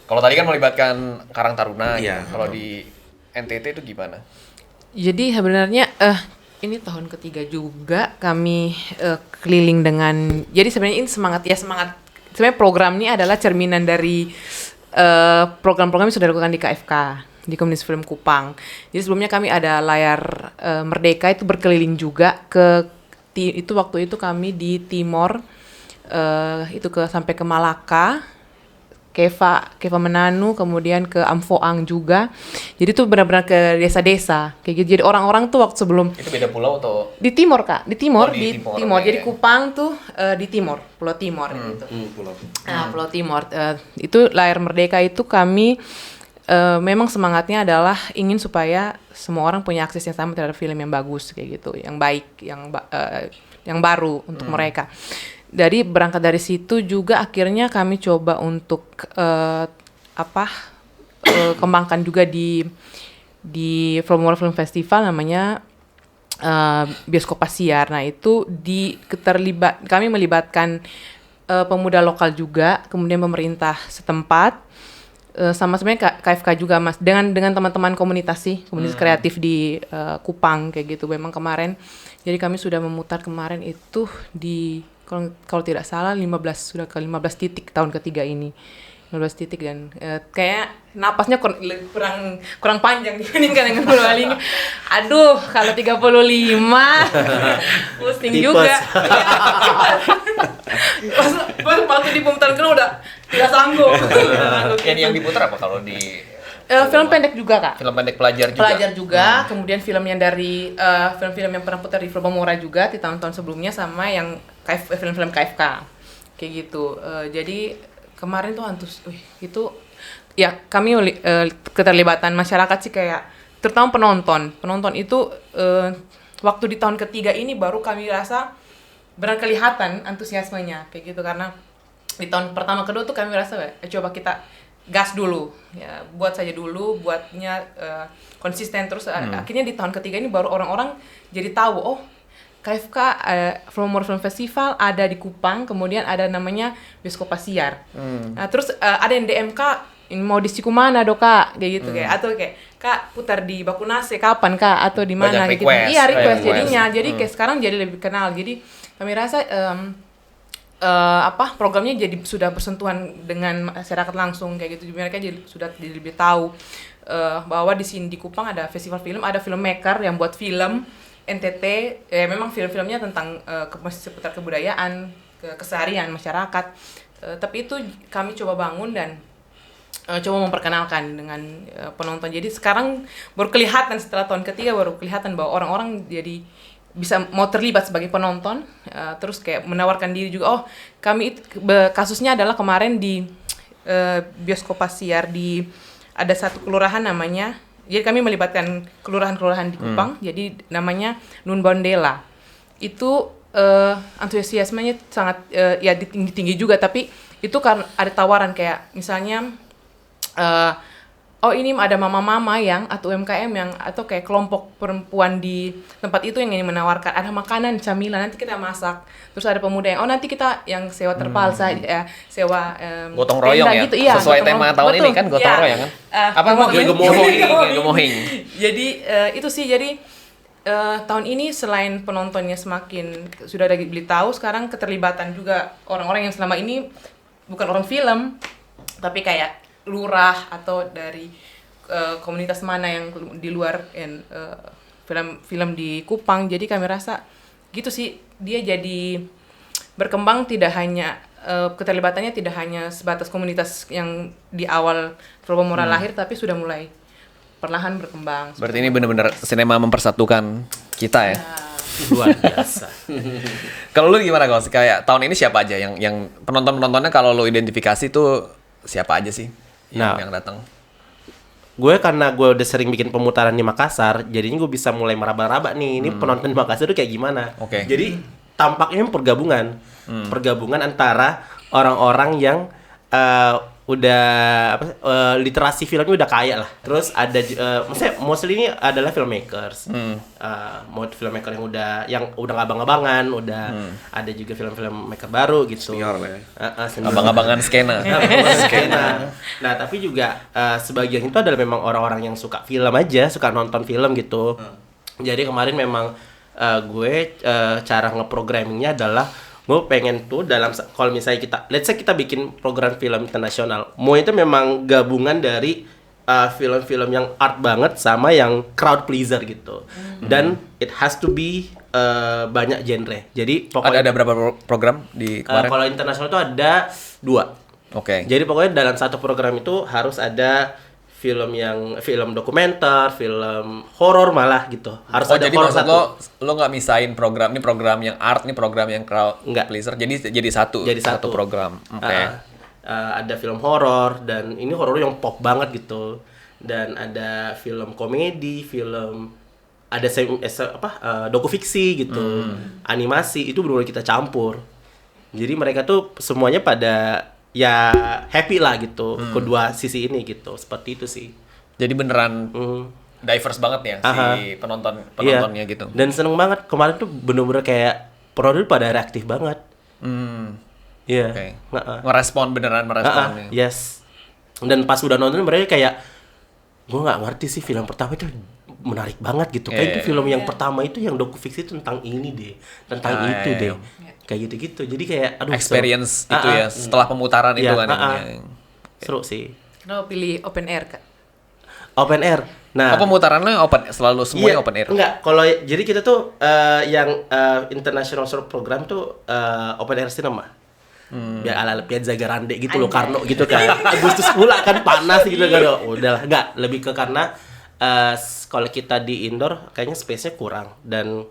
Kalau tadi kan melibatkan Karang Taruna, Iya. gitu. Kalau di NTT itu gimana? Jadi sebenarnya ini tahun ketiga juga kami keliling dengan. Jadi sebenarnya ini semangat. Sebenarnya program ini adalah cerminan dari program-program yang sudah dilakukan di KFK, di Komunitas Film Kupang. Jadi sebelumnya kami ada layar Merdeka itu berkeliling juga itu waktu itu kami di Timor, itu sampai ke Malaka, Keva Menanu, kemudian ke Amphoang juga. Jadi itu benar-benar ke desa-desa kayak gitu. Jadi orang-orang tuh waktu sebelum Itu beda pulau atau? di Timor, Kak, di Timor, Oh, di di Timor, Timor. oke. Jadi Kupang tuh di Timor, Pulau Timor gitu. Pulau. Nah, Pulau Timor itu layar Merdeka itu kami memang semangatnya adalah ingin supaya semua orang punya akses yang sama terhadap film yang bagus kayak gitu, yang baik, yang baru untuk mereka. Dari berangkat dari situ juga akhirnya kami coba untuk kembangkan juga di Film Film Festival namanya Bioskop Pasiar. Nah, itu kami melibatkan pemuda lokal juga, kemudian pemerintah setempat, sama sebenarnya KFK juga, Mas, dengan teman-teman komunitas kreatif di Kupang kayak gitu. Memang kemarin jadi kami sudah memutar kemarin itu di kalau tidak salah 15 titik tahun ketiga ini. 15 titik dan kayak napasnya kurang panjang dibandingkan dengan Purbalingga. Aduh, kalau 35 pusing Tipes. juga. Waktu di pemutaran kedua udah tidak sanggup. Yang diputar apa kalau di Film pendek juga, Kak. film pendek pelajar juga? Pelajar juga, kemudian film yang dari film-film yang pernah putar di Filmora juga di tahun-tahun sebelumnya, sama yang film-film KFK kayak gitu. Jadi kemarin tuh itu ya kami keterlibatan masyarakat sih, kayak terutama penonton itu waktu di tahun ketiga ini baru kami rasa benar kelihatan antusiasmenya kayak gitu, karena di tahun pertama kedua tuh kami rasa coba kita gas dulu ya, buatnya konsisten terus. Akhirnya di tahun ketiga ini baru orang-orang jadi tahu KFK Film Festival ada di Kupang, kemudian ada namanya Bioskop Pasiar. Nah, terus ada yang DMK, ini mau di siku mana dok Kak, kayak gitu kayak, atau kayak Kak putar di Bakunase kapan Kak, atau di mana Banyak gitu. request, Iya, request request. jadinya. Jadi kayak sekarang jadi lebih kenal. Jadi kami rasa programnya jadi sudah bersentuhan dengan masyarakat langsung kayak gitu. Mereka sudah lebih tahu bahwa di sini di Kupang ada festival film, ada filmmaker yang buat film NTT, memang film-filmnya tentang seputar kebudayaan, keseharian masyarakat. Tapi itu kami coba bangun dan coba memperkenalkan dengan penonton. Jadi sekarang baru kelihatan, setelah tahun ketiga baru kelihatan bahwa orang-orang jadi bisa mau terlibat sebagai penonton, terus kayak menawarkan diri juga. Kami kasusnya adalah kemarin di Bioskop Pasiar ada satu kelurahan namanya. Jadi kami melibatkan kelurahan-kelurahan di Kupang, jadi namanya Nun Bondela. Itu antusiasmenya sangat tinggi juga, tapi itu karena ada tawaran kayak misalnya ini ada mama-mama atau UMKM atau kayak kelompok perempuan di tempat itu yang ingin menawarkan ada makanan camilan, nanti kita masak. Terus ada pemuda yang nanti kita yang sewa terpal saja, sewa gotong royong tenda ya, gitu, iya, sesuai tema tahun ini kan gotong royong kan? Apa gemohing. Jadi itu sih, jadi tahun ini selain penontonnya semakin sudah ada beli tahu, sekarang keterlibatan juga orang-orang yang selama ini bukan orang film, tapi kayak lurah atau dari komunitas mana yang di luar film di Kupang. Jadi kami rasa gitu sih, dia jadi berkembang, tidak hanya keterlibatannya tidak hanya sebatas komunitas yang di awal Filmora lahir, tapi sudah mulai perlahan berkembang. Berarti ini benar-benar sinema mempersatukan kita ya. Luar biasa. Kalau lu gimana Gos? Kayak tahun ini siapa aja yang penontonnya kalau lu identifikasi tuh siapa aja sih yang datang? Gue karena gue udah sering bikin pemutaran di Makassar, jadinya gue bisa mulai meraba-raba nih, ini penonton di Makassar tuh kayak gimana. Oke. Jadi tampaknya pergabungan antara orang-orang yang udah literasi filmnya udah kaya lah. Terus ada maksudnya mostly ini adalah filmmakers. Mau filmmaker yang udah ngabang-abangan, udah ada juga film-film maker baru gitu. Senior lah ya. Senior. Abang-abangan skena. Skena. Nah, tapi juga sebagian itu adalah memang orang-orang yang suka film aja, suka nonton film gitu. Jadi kemarin memang gue cara ngeprogrammingnya adalah gue pengen tuh kalau misalnya let's say kita bikin program film internasional, mau itu memang gabungan dari film-film yang art banget sama yang crowd pleaser gitu. Dan it has to be banyak genre. Jadi pokoknya Ada berapa program di kemarin? kalau internasional itu ada 2. Oke. Jadi pokoknya dalam satu program itu harus ada film dokumenter, film horor malah gitu. Harus ada jadi horor maksud satu. lo nggak misain program, ini program yang art, ini program yang crowd Nggak. pleaser. Jadi satu program. Oke. Ada film horor dan ini horor yang pop banget gitu. Dan ada film komedi, ada doku fiksi gitu. Animasi itu benar-benar kita campur. Jadi mereka tuh semuanya pada ya happy lah gitu kedua sisi ini gitu. Seperti itu sih. Jadi beneran diverse banget ya si penontonnya Iya. gitu. Dan seneng banget kemarin tuh bener-bener kayak penonton pada reaktif banget. Iya. Oke. Merespon merespon. yes. Dan pas udah nonton mereka kayak gue nggak ngerti sih film pertama itu menarik banget gitu. Kayak itu film yang pertama itu yang doku fiksi tentang ini deh, tentang itu deh. Kayak gitu-gitu. Jadi kayak aduh Experience itu ya setelah pemutaran itu kan. Seru sih. Kenapa pilih open air, Kak? Open air. Nah, pemutarannya selalu semuanya open air. Enggak, kalau jadi kita tuh yang international short program tuh open air cinema. Biar ala Piazza Grande gitu loh, Karno gitu kan. Agustus pula kan panas gitu kan. Udahlah, enggak, lebih ke karena kalau kita di indoor kayaknya space-nya kurang dan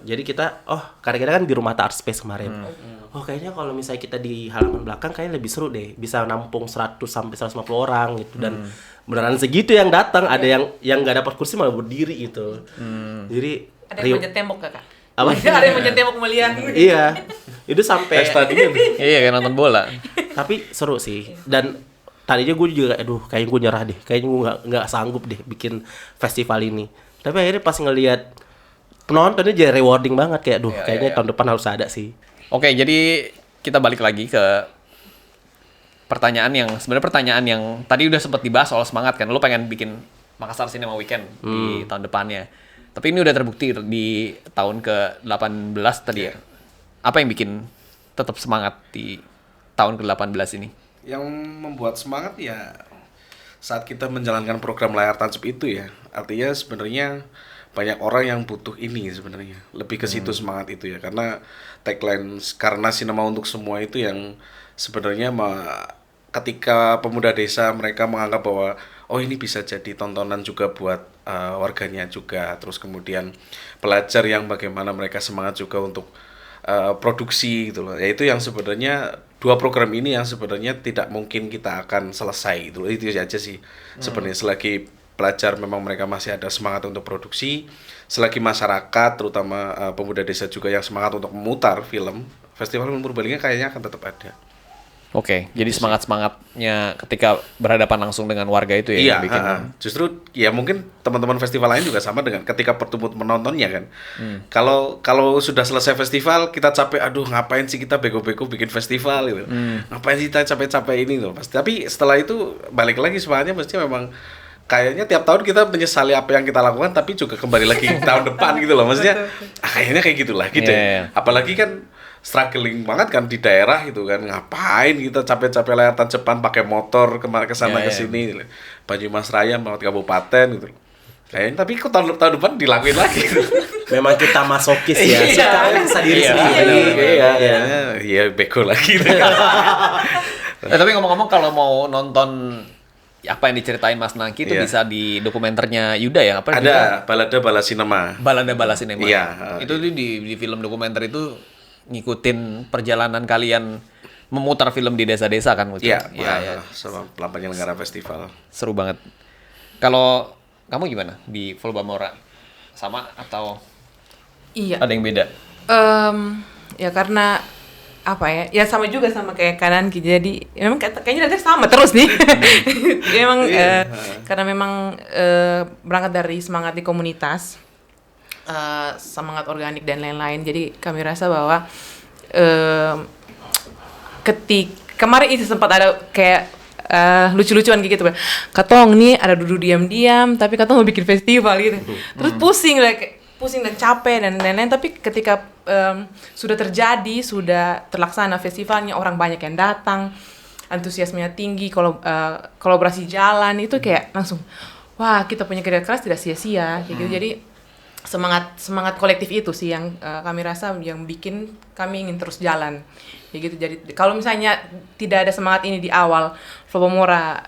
jadi kita karena kita kan di rumah Art Space kemarin. Kayaknya kalau misalnya kita di halaman belakang kayaknya lebih seru deh, bisa nampung 100 sampai 150 orang gitu dan beneran segitu yang datang, ada yang nggak dapat kursi malah berdiri gitu. Jadi Ada yang manjat tembok, Kakak? Apa? Ada yang manjat tembok melihat. Iya. Itu sampai Stadion. Iya, kayak nonton bola. tapi seru sih. Dan tadinya gue juga kayaknya gue nyerah deh. Kayaknya gue nggak sanggup deh bikin festival ini. Tapi akhirnya pas ngelihat penontonnya jadi rewarding banget kayak kayaknya tahun depan harus ada sih. Oke, jadi kita balik lagi ke pertanyaan yang tadi udah sempat dibahas soal semangat kan. Lu pengen bikin Makassar Cinema Weekend di tahun depannya. Tapi ini udah terbukti di tahun ke-18 tadi ya. Apa yang bikin tetap semangat di tahun ke-18 ini? Yang membuat semangat ya saat kita menjalankan program layar tancap itu ya. Artinya sebenarnya banyak orang yang butuh ini sebenarnya. Lebih ke situ semangat itu ya. Karena tagline karena sinema untuk semua itu yang sebenarnya ketika pemuda desa mereka menganggap bahwa ini bisa jadi tontonan juga buat warganya juga. Terus kemudian pelajar yang bagaimana mereka semangat juga untuk produksi gitu loh. Yaitu yang sebenarnya dua program ini yang sebenarnya tidak mungkin kita akan selesai gitu loh. Itu aja sih sebenarnya. Selagi pelajar memang mereka masih ada semangat untuk produksi, selagi masyarakat terutama pemuda desa juga yang semangat untuk memutar film, Festival Film Purbalingga kayaknya akan tetap ada. Oke, jadi semangatnya ketika berhadapan langsung dengan warga itu ya Iya, yang bikin. justru ya mungkin teman-teman festival lain juga sama dengan ketika bertemu menontonnya kan. Kalau sudah selesai festival kita capek, ngapain sih kita bego-bego bikin festival gitu. Ngapain sih kita capek-capek ini tuh. Tapi setelah itu balik lagi semangatnya mesti memang kayaknya tiap tahun kita menyesali apa yang kita lakukan tapi juga kembali lagi tahun depan gitu loh. Maksudnya kayaknya kayak gitu lagi deh. Apalagi kan struggling banget kan di daerah gitu kan, ngapain kita capek-capek layar tancepan pakai motor ke sana ke sini gitu. Banyumas Raya melewati kabupaten gitu. Kayaknya tapi kok tahun depan dilakuin lagi gitu. Memang kita masokis ya, suka bisa diri sendiri. Iya, beko lagi. Tapi ngomong-ngomong kalau mau nonton apa yang diceritain Mas Nangki itu bisa di dokumenternya Yuda ya? Apa ada Balada Bala Cinema. Balada Bala Cinema. Iya. Itu di film dokumenter itu ngikutin perjalanan kalian memutar film di desa-desa kan? Iya. Sama penyelenggara festival. Seru banget. Kalau kamu gimana di Volbamora? Sama atau Iya. ada yang beda? Ya karena apa ya sama juga sama kayak kanan Ki. Jadi memang kayaknya nanti sama terus nih. Memang karena memang berangkat dari semangat di komunitas, semangat organik dan lain-lain. Jadi kami rasa bahwa kemarin itu sempat ada kayak lucu-lucuan kayak gitu, katong nih ada duduk diam-diam tapi katong mau bikin festival gitu, terus pusing dan capek dan lain-lain. Tapi ketika sudah terjadi, sudah terlaksana festivalnya, orang banyak yang datang, antusiasmenya tinggi, kolaborasi jalan, itu kayak langsung wah, kita punya kerja keras tidak sia-sia kayak gitu. Jadi semangat kolektif itu sih yang kami rasa yang bikin kami ingin terus jalan kayak gitu. Jadi kalau misalnya tidak ada semangat ini di awal, Flobomora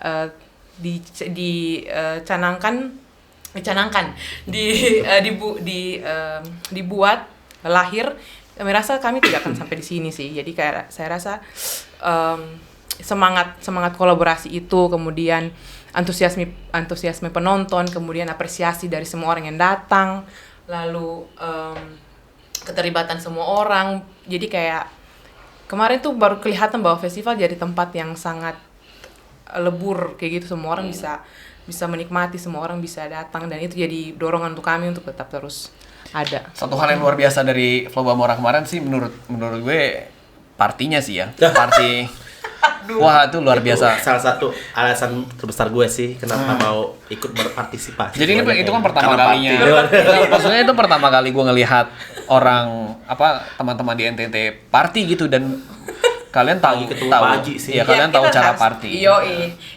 dibuat lahir, kami rasa kami tidak akan sampai di sini sih. Jadi kayak saya rasa semangat kolaborasi itu, kemudian antusiasme penonton, kemudian apresiasi dari semua orang yang datang, lalu keterlibatan semua orang. Jadi kayak kemarin tuh baru kelihatan bahwa festival jadi tempat yang sangat lebur kayak gitu. Semua orang bisa menikmati, semua orang bisa datang, dan itu jadi dorongan untuk kami untuk tetap terus ada. Satu hal yang luar biasa dari Flobomora kemarin sih menurut gue partinya sih ya. Party wah, itu luar biasa. Salah satu alasan terbesar gue sih kenapa mau ikut berpartisipasi. Jadi itu kan pertama Karena kalinya. Maksudnya itu pertama kali gue ngelihat orang teman-teman di NTT party gitu, dan kalian tahu pagi sih. Iya, kalian tahu cara party.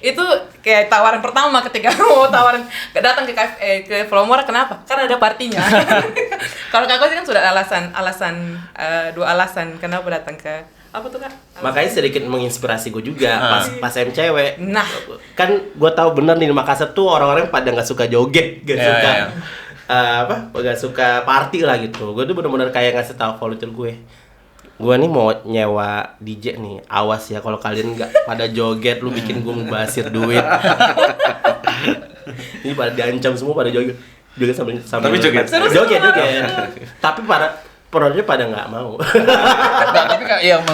Itu kayak tawaran pertama ketika mau datang ke Flobomora. Kenapa? Karena ada partinya. Kalau Kak Kosi kan sudah dua alasan kenapa datang ke apa tuh Kak? Makanya sedikit menginspirasi gue juga pas cewek. Nah, kan gue tahu bener nih di Makassar tuh orang-orang pada nggak suka joget, nggak suka party lah gitu. Gue tuh bener-bener kayak ngasih tahu volunteer gue nih mau nyewa DJ nih, awas ya kalau kalian nggak pada joget, lu bikin gue membasir duit. Ini pada diancam semua pada joget sambil Tapi joget. joget. Tapi penontonnya pada nggak mau. Nah, tapi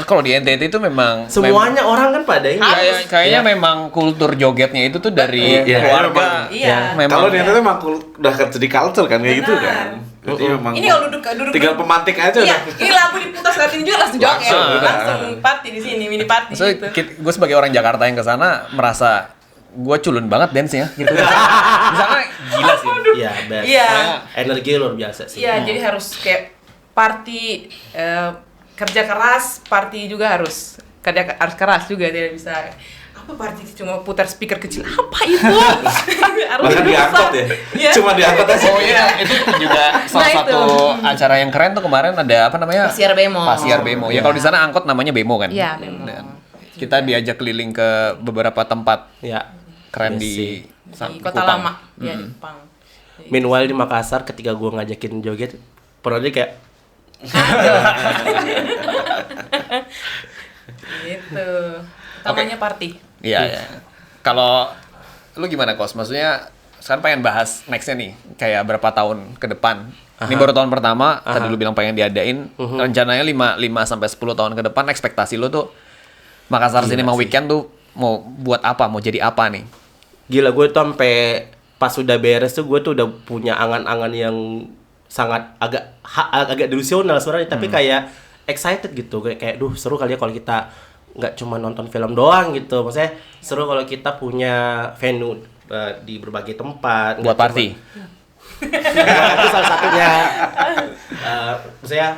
kalau di NTT itu memang Semuanya orang kan pada ini. kayaknya memang kultur jogetnya itu tuh dari keluarga. Iya. Memang. Kalau di NTT memang udah jadi culture kan kayak gitu kan. Jadi memang ini kalau duduk tinggal pemantik aja iya, udah. ini lagu diputar saat ini juga langsung joget, Langsung, langsung party di sini, mini party gitu. Gue sebagai orang Jakarta yang kesana merasa gue culun banget dance-nya gitu. Misalnya gila sih. Iya, best. Iya. Energi luar biasa sih. Iya, jadi harus kayak party kerja keras, party juga harus keras juga, tidak bisa apa party cuma putar speaker kecil apa itu. Harus Bahkan diangkut ya. Iya. Cuma diangkut aja. Oh iya, itu juga salah Nah, satu acara yang keren tuh kemarin, ada apa namanya? Pasiar Bemo. Ya kalau di sana angkot namanya Bemo kan. Iya, Bemo. Dan kita diajak keliling ke beberapa tempat Ya. keren Iya sih. Di Kota Kupang. Lama, ya di Kupang. Meanwhile di Makassar ketika gue ngajakin joget, penontonnya kayak Gitu. Utamanya party. Iya, ya. Kalau lu gimana, Kos? Maksudnya sekarang pengen bahas next-nya nih, kayak berapa tahun ke depan. Ini baru tahun pertama, tadi lu bilang pengen diadain. Rencananya 5 sampai 10 tahun ke depan, ekspektasi lu tuh Makassar Cinema Weekend tuh mau buat apa? Mau jadi apa nih? gila, gue tuh sampai pas udah beres tuh gue tuh udah punya angan-angan yang sangat agak delusional sebenarnya, tapi kayak excited gitu, kayak duh seru kali ya kalau kita nggak cuma nonton film doang gitu. Maksudnya seru kalau kita punya venue di berbagai tempat Buat party. itu salah satunya. Maksudnya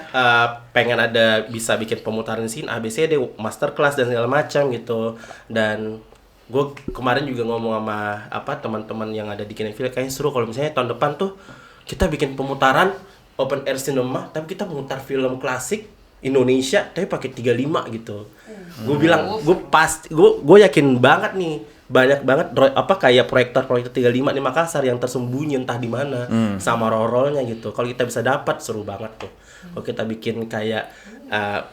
pengen ada bisa bikin pemutaran scene ABCD, masterclass dan segala macam gitu. Dan gue kemarin juga ngomong sama teman-teman yang ada di Kineville, kayaknya seru kalau misalnya tahun depan tuh kita bikin pemutaran open air cinema, tapi kita memutar film klasik Indonesia tapi pakai 35 gitu. Gue bilang gue yakin banget nih banyak banget kayak proyektor 35 di Makassar yang tersembunyi entah di mana sama roll-rollnya gitu. Kalau kita bisa dapat seru banget tuh. Kalau kita bikin kayak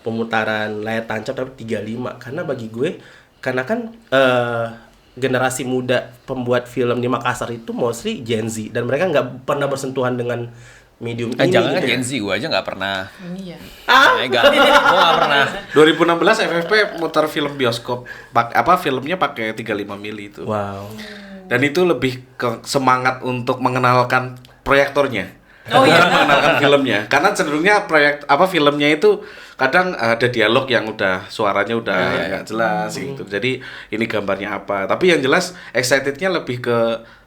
pemutaran layar tancap tapi 35, karena bagi gue kan generasi muda pembuat film di Makassar itu mostly Gen Z dan mereka nggak pernah bersentuhan dengan medium ini Jangan gitu. Gen Z, gue aja nggak pernah. Ini ya. Gue nggak pernah. 2016 FFP muter film bioskop, filmnya pakai 35 mili itu. Wow. Dan itu lebih ke semangat untuk mengenalkan proyektornya. Oh iya. Mengenalkan filmnya. Karena cenderungnya filmnya itu kadang ada dialog yang suaranya udah nggak jelas gitu. Jadi ini gambarnya apa. Tapi yang jelas excitednya lebih ke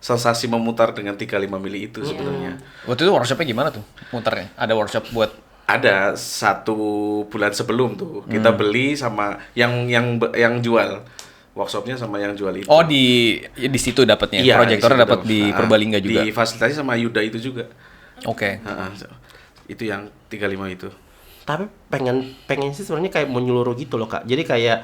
sensasi memutar dengan 35 mili itu sebenarnya. Waktu itu workshopnya gimana tuh muternya? Ada workshop buat Ada 1 bulan sebelum tuh kita beli sama yang jual. Workshopnya sama yang jual itu. Oh di situ dapatnya. Iya, Proyektornya di situ dapat di Purbalingga juga. Difasilitasi sama Yuda itu juga. Oke. Itu yang 35 itu. Tapi pengen sih sebenarnya kayak menyeluruh gitu loh Kak. Jadi kayak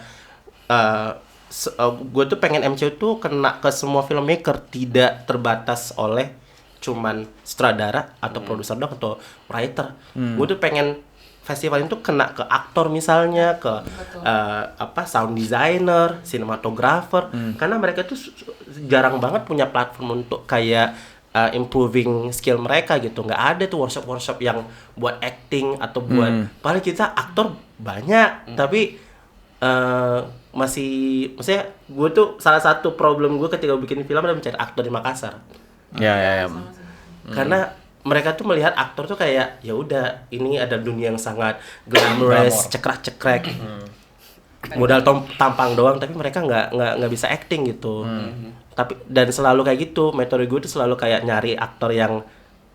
gue tuh pengen MCU tuh kena ke semua filmmaker, tidak terbatas oleh cuman sutradara atau produser doang atau writer. Gue tuh pengen festival itu kena ke aktor misalnya, ke sound designer, sinematografer, karena mereka tuh jarang banget punya platform untuk kayak improving skill mereka gitu. Nggak ada tuh workshop yang buat acting atau buat paling kita aktor banyak tapi maksudnya gue tuh salah satu problem gue ketika bikin film adalah mencari aktor di Makassar. Ya. Karena mereka tuh melihat aktor tuh kayak ya udah ini ada dunia yang sangat glamorous, cekrek-cekrek. Modal tampang doang tapi mereka nggak bisa acting gitu. Tapi dan selalu kayak gitu, metode gue tuh selalu kayak nyari aktor yang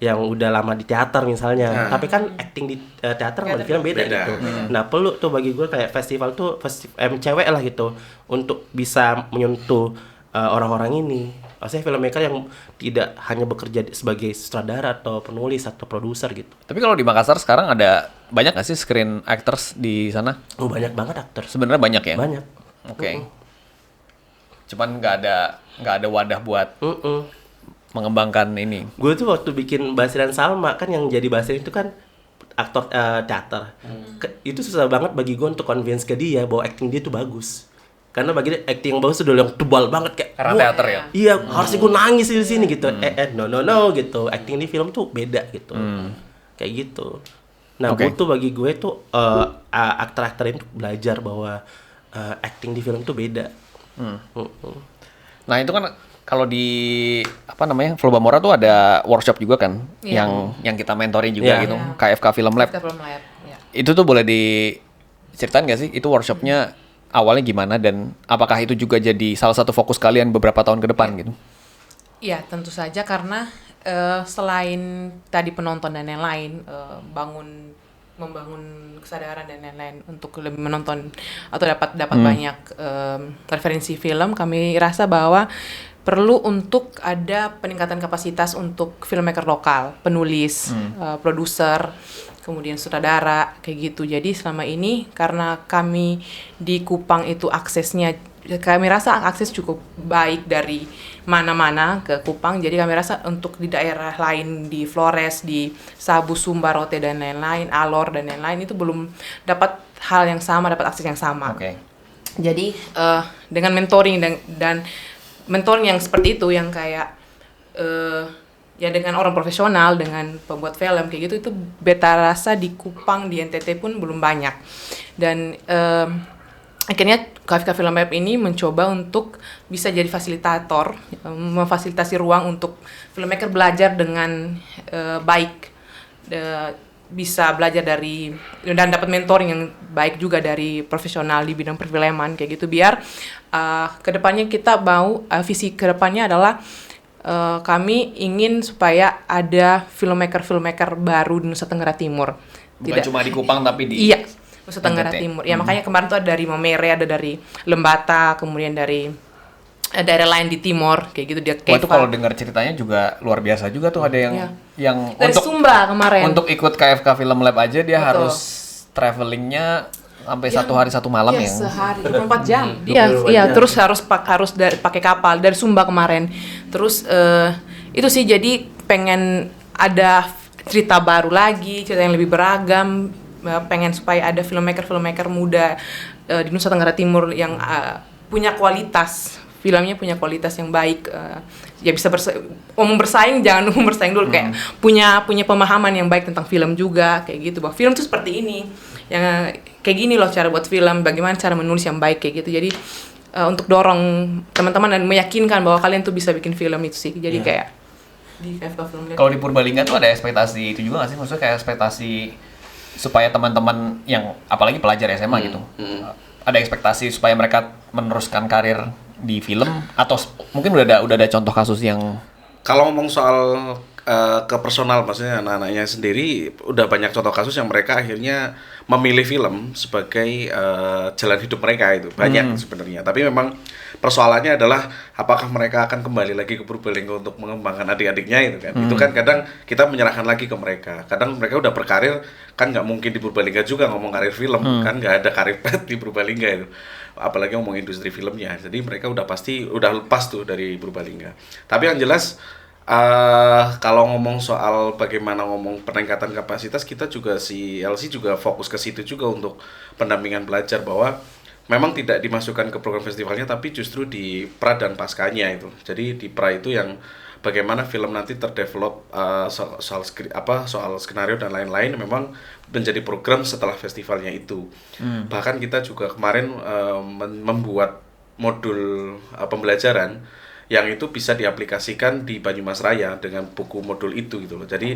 udah lama di teater misalnya. Tapi kan acting di teater sama di film beda gitu. Nah, perlu tuh bagi gue kayak festival tuh cewek lah gitu untuk bisa menyentuh orang-orang ini. Maksudnya filmmaker yang tidak hanya bekerja sebagai sutradara atau penulis atau produser gitu. Tapi kalau di Makassar sekarang ada banyak nggak sih screen actors di sana? Oh, banyak banget aktor. Sebenarnya banyak ya. Banyak. Oke. Cuman nggak ada wadah buat mengembangkan ini. Gue tuh waktu bikin Basir dan Salma kan yang jadi Basir itu kan aktor teater. Itu susah banget bagi gue untuk convince ke dia bahwa acting dia tuh bagus. Karena bagi dia acting yang bagus udah yang tebal banget kayak Karena teater ya. Iya, harusnya gue nangis di sini gitu. No gitu. Acting di film tuh beda gitu. Kayak gitu. Nah, butuh bagi gue tuh aktor-aktor ini belajar bahwa acting di film tuh beda. Nah, itu kan kalau di Flow Bamora tuh ada workshop juga kan yang kita mentorin juga gitu. KFK Film Lab. Kita belum lihat. Ya. Itu tuh boleh diceritain nggak sih? Itu workshopnya awalnya gimana dan apakah itu juga jadi salah satu fokus kalian beberapa tahun ke depan gitu? Iya, tentu saja karena selain tadi penonton dan lain-lain, membangun kesadaran dan lain-lain untuk lebih menonton atau dapat banyak referensi film, kami rasa bahwa perlu untuk ada peningkatan kapasitas untuk filmmaker lokal, penulis, produser, kemudian sutradara, kayak gitu. Jadi selama ini karena kami di Kupang itu aksesnya, kami rasa akses cukup baik dari mana-mana ke Kupang. Jadi kami rasa untuk di daerah lain, di Flores, di Sabu, Sumba, Rote dan lain-lain, Alor dan lain-lain itu belum dapat hal yang sama, dapat akses yang sama. Oke. Jadi dengan mentoring dan mentoring yang seperti itu, yang kayak ya dengan orang profesional, dengan pembuat film kayak gitu, itu beta rasa di Kupang, di NTT pun belum banyak. Dan akhirnya KFK Film Lab ini mencoba untuk bisa jadi fasilitator, memfasilitasi ruang untuk filmmaker belajar dengan baik, bisa belajar dari dan dapat mentoring yang baik juga dari profesional di bidang perfilman kayak gitu, biar kedepannya kita mau visi kedepannya adalah kami ingin supaya ada filmmaker baru di Nusa Tenggara Timur. Bukan cuma di Kupang tapi di Nusa Tenggara Timur. Ya makanya kemarin tuh ada dari Momere, ada dari Lembata, kemudian dari daerah lain di Timor kayak gitu, dia Keva. Itu kalau dengar ceritanya juga luar biasa juga tuh, ada yang dari untuk Sumba kemarin. Untuk ikut KFK Film Lab aja dia harus travelingnya sampai 1 hari 1 malam ya. Sehari 24 jam. Iya, terus harus pakai kapal dari Sumba kemarin. Terus itu sih, jadi pengen ada cerita baru lagi, cerita yang lebih beragam. Pengen supaya ada filmmaker muda di Nusa Tenggara Timur yang punya kualitas filmnya punya kualitas yang baik, ya bisa ngomong bersaing, jangan ngomong bersaing dulu, kayak punya pemahaman yang baik tentang film juga, kayak gitu, bahwa film tuh seperti ini, yang kayak gini loh cara buat film, bagaimana cara menulis yang baik kayak gitu. Jadi untuk dorong teman-teman dan meyakinkan bahwa kalian tuh bisa bikin film itu sih. Jadi kayak di KFK Film Lab. Kalau di Purbalingga tuh ada ekspektasi itu juga nggak sih? Maksudnya kayak ekspektasi supaya teman-teman yang apalagi pelajar SMA gitu, ada ekspektasi supaya mereka meneruskan karir di film, atau mungkin udah ada contoh kasus yang Kalau ngomong soal ke personal, maksudnya anak-anaknya sendiri, udah banyak contoh kasus yang mereka akhirnya memilih film sebagai jalan hidup mereka, itu banyak sebenarnya. Tapi memang persoalannya adalah apakah mereka akan kembali lagi ke Purbalingga untuk mengembangkan adik-adiknya, itu kan. Itu kan kadang kita menyerahkan lagi ke mereka. Kadang mereka udah berkarir, kan nggak mungkin di Purbalingga juga ngomong karir film, kan nggak ada karir pet di Purbalingga itu. Apalagi ngomong industri filmnya. Jadi mereka udah pasti udah lepas tuh dari Purbalingga. Tapi yang jelas kalau ngomong soal bagaimana ngomong peningkatan kapasitas, kita juga si LC juga fokus ke situ juga untuk pendampingan pelajar, bahwa memang tidak dimasukkan ke program festivalnya, tapi justru di pra dan paskanya itu. Jadi di pra itu yang bagaimana film nanti terdevelop soal skenario dan lain-lain, memang menjadi program setelah festivalnya itu. Bahkan kita juga kemarin membuat modul pembelajaran yang itu bisa diaplikasikan di Banyumas Raya dengan buku modul itu gitu loh. Jadi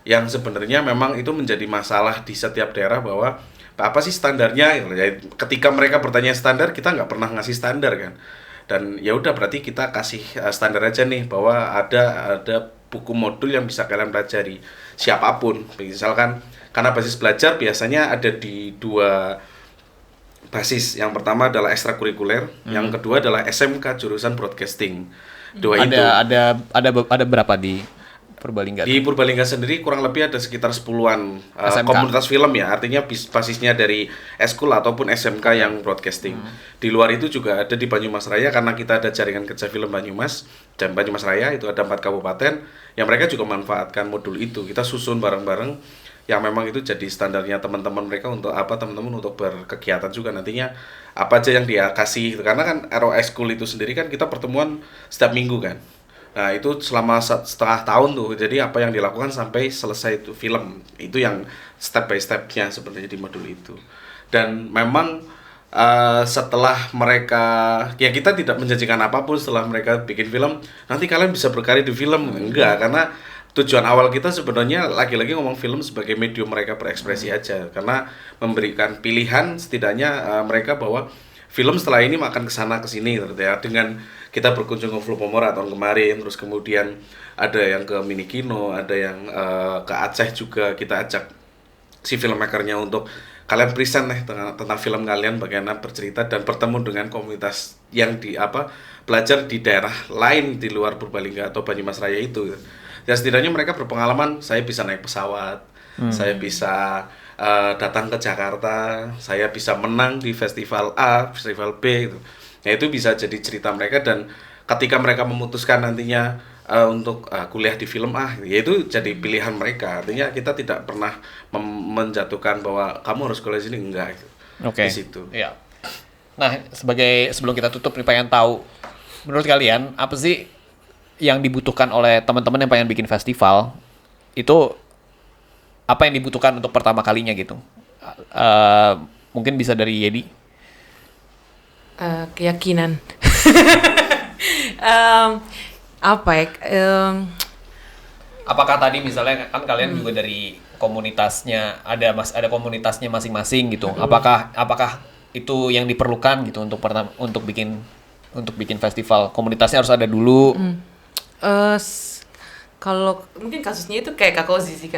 yang sebenarnya memang itu menjadi masalah di setiap daerah, bahwa apa sih standarnya gitu. Jadi ketika mereka bertanya standar, kita nggak pernah ngasih standar kan. Dan ya udah, berarti kita kasih standar aja nih, bahwa ada buku modul yang bisa kalian pelajari siapapun. Misalkan karena basis belajar biasanya ada di 2 basis. Yang pertama adalah ekstrakurikuler, yang kedua adalah SMK jurusan broadcasting. ada berapa di Purbalingga? Di Purbalingga sendiri kurang lebih ada sekitar 10-an komunitas film ya, artinya basisnya dari eskul ataupun SMK yang broadcasting. Di luar itu juga ada di Banyumas Raya, karena kita ada jaringan kerja film Banyumas dan Banyumas Raya itu ada 4 kabupaten yang mereka juga memanfaatkan modul itu. Kita susun bareng-bareng yang memang itu jadi standarnya teman-teman mereka untuk teman-teman untuk berkegiatan juga nantinya apa aja yang dia kasih, karena kan ROI School itu sendiri kan kita pertemuan setiap minggu kan. Nah itu selama setengah tahun tuh, jadi apa yang dilakukan sampai selesai itu film, itu yang step by stepnya sebenarnya di modul itu. Dan memang setelah mereka, ya kita tidak menjanjikan apapun setelah mereka bikin film nanti kalian bisa berkarya di film, enggak, karena tujuan awal kita sebenarnya lagi-lagi ngomong film sebagai medium mereka berekspresi aja, karena memberikan pilihan setidaknya mereka bahwa film setelah ini makan kesana kesini ya, dengan kita berkunjung ke Flopomora tahun kemarin, terus kemudian ada yang ke Mini Kino, ada yang ke Aceh juga, kita ajak si filmmakernya untuk kalian present nih tentang film kalian, bagaimana bercerita dan bertemu dengan komunitas yang belajar di daerah lain di luar Purbalingga atau Banyumas Raya itu. Ya setidaknya mereka berpengalaman, saya bisa naik pesawat, saya bisa datang ke Jakarta, saya bisa menang di festival A, festival B gitu. Ya itu bisa jadi cerita mereka, dan ketika mereka memutuskan nantinya untuk kuliah di film ya itu jadi pilihan mereka. Artinya kita tidak pernah menjatuhkan bahwa kamu harus kuliah di sini, enggak gitu. Oke. Di situ. Iya. Nah, sebelum kita tutup nih, pengen tahu menurut kalian apa sih yang dibutuhkan oleh teman-teman yang pengen bikin festival, itu apa yang dibutuhkan untuk pertama kalinya gitu? Mungkin bisa dari Yedi. Keyakinan. Apakah tadi misalnya kan kalian juga dari komunitasnya ada komunitasnya masing-masing gitu. Apakah itu yang diperlukan gitu untuk bikin festival? Komunitasnya harus ada dulu. Kalau mungkin kasusnya itu kayak Kak Kozi sih,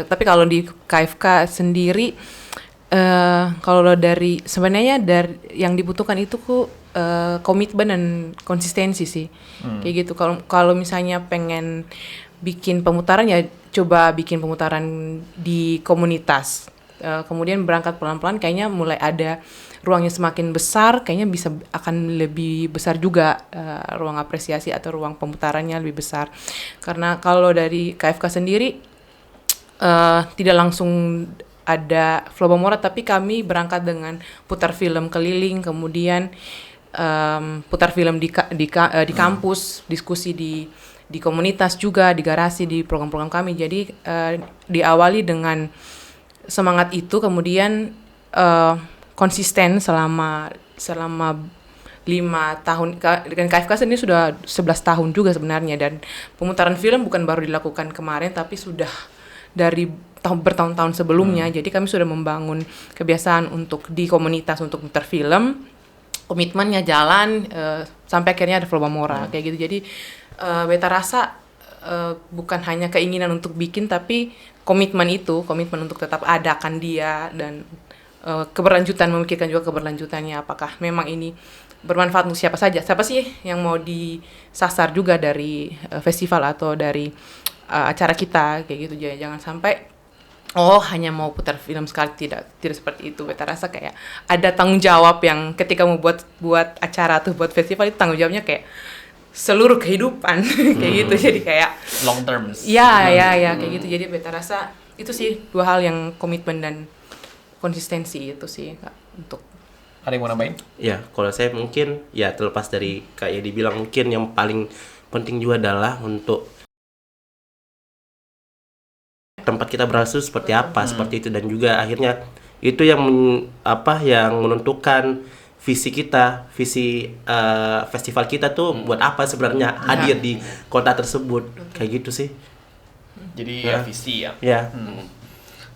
tapi kalau di KFK sendiri kalau sebenarnya dari yang dibutuhkan itu komitmen dan konsistensi sih. Kayak gitu. Kalau misalnya pengen bikin pemutaran, ya coba bikin pemutaran di komunitas. Kemudian berangkat pelan-pelan, kayaknya mulai ada ruangnya semakin besar, kayaknya akan lebih besar juga ruang apresiasi atau ruang pemutarannya lebih besar. Karena kalau dari KFK sendiri tidak langsung ada Flopomora, tapi kami berangkat dengan putar film keliling, kemudian putar film di kampus, diskusi di komunitas juga, di garasi, di program-program kami. Jadi diawali dengan semangat itu, kemudian konsisten selama 5 tahun. Dengan KFK ini sudah 11 tahun juga sebenarnya, dan pemutaran film bukan baru dilakukan kemarin, tapi sudah dari bertahun-tahun sebelumnya. Jadi kami sudah membangun kebiasaan untuk di komunitas untuk putar film, komitmennya jalan sampai akhirnya ada Flobamora kayak gitu. Jadi beta rasa bukan hanya keinginan untuk bikin, tapi komitmen untuk tetap adakan dia, dan keberlanjutan, memikirkan juga keberlanjutannya, apakah memang ini bermanfaat untuk siapa sih yang mau disasar juga dari festival atau dari acara kita kayak gitu. Jangan sampai hanya mau putar film sekali, tidak seperti itu. Beta rasa kayak ada tanggung jawab yang ketika mau buat acara atau buat festival, itu tanggung jawabnya kayak seluruh kehidupan kayak gitu. Jadi kayak long terms. Ya kayak gitu. Jadi beta rasa itu sih 2 hal yang komitmen dan konsistensi itu sih, Kak, untuk. Ada yang mau nambahin? Ya, kalau saya mungkin ya terlepas dari kayak dibilang, mungkin yang paling penting juga adalah untuk tempat kita berasal seperti apa, seperti itu, dan juga akhirnya itu yang yang menentukan visi kita, festival kita tuh buat apa sebenarnya hadir di kota tersebut, kayak gitu sih. Jadi ya visi ya. Ya.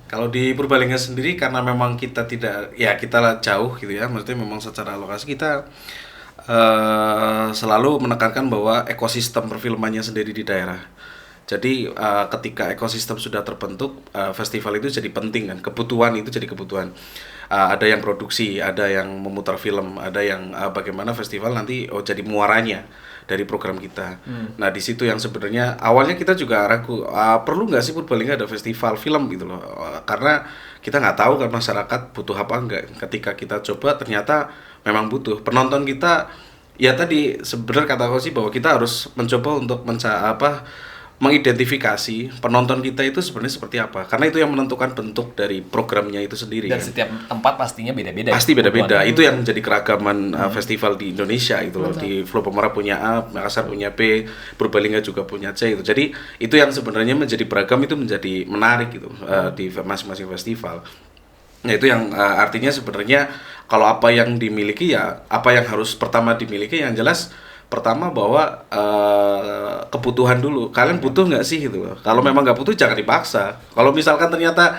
Kalau di Purbalingga sendiri, karena memang kita kita jauh gitu ya, maksudnya memang secara lokasi kita selalu menekankan bahwa ekosistem perfilmannya sendiri di daerah. Jadi ketika ekosistem sudah terbentuk, festival itu jadi penting kan, kebutuhan itu jadi kebutuhan. Ada yang produksi, ada yang memutar film, ada yang bagaimana festival nanti jadi muaranya dari program kita. Nah di situ yang sebenarnya awalnya kita juga ragu, perlu nggak sih Purbalingga ada festival film gitu loh, karena kita nggak tahu kan masyarakat butuh apa enggak. Ketika kita coba ternyata memang butuh. Penonton kita ya tadi sebenarnya kata Kosi bahwa kita harus mencoba untuk mengidentifikasi penonton kita itu sebenarnya seperti apa, karena itu yang menentukan bentuk dari programnya itu sendiri. Dan kan? setiap tempat pastinya beda-beda. Pasti beda-beda. Itu yang menjadi keragaman festival di Indonesia itu loh. Di Flobamora punya A, Makassar punya B, Purbalingga juga punya C itu. Jadi itu yang sebenarnya menjadi beragam, itu menjadi menarik gitu di masing-masing festival. Nah itu yang artinya sebenarnya kalau apa yang dimiliki ya apa yang harus pertama dimiliki, yang jelas pertama bahwa kebutuhan dulu. Kalian butuh nggak sih gitu loh. Kalau memang nggak butuh jangan dipaksa. Kalau misalkan ternyata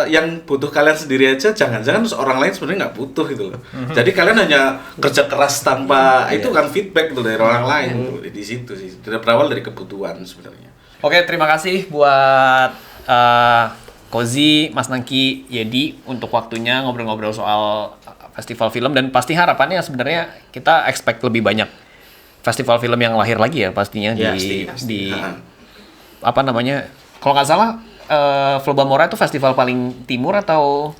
yang butuh kalian sendiri aja, jangan-jangan orang lain sebenarnya nggak butuh gitu loh. Jadi kalian hanya kerja keras tanpa itu kan feedback gitu dari orang lain gitu. Di situ sih. Berawal dari kebutuhan sebenarnya. Oke, terima kasih buat Kozi, Mas Nangki, Yedi untuk waktunya ngobrol-ngobrol soal festival film, dan pasti harapannya sebenarnya kita expect lebih banyak festival film yang lahir lagi ya pastinya di apa namanya, kalau nggak salah Flobamora itu festival paling timur atau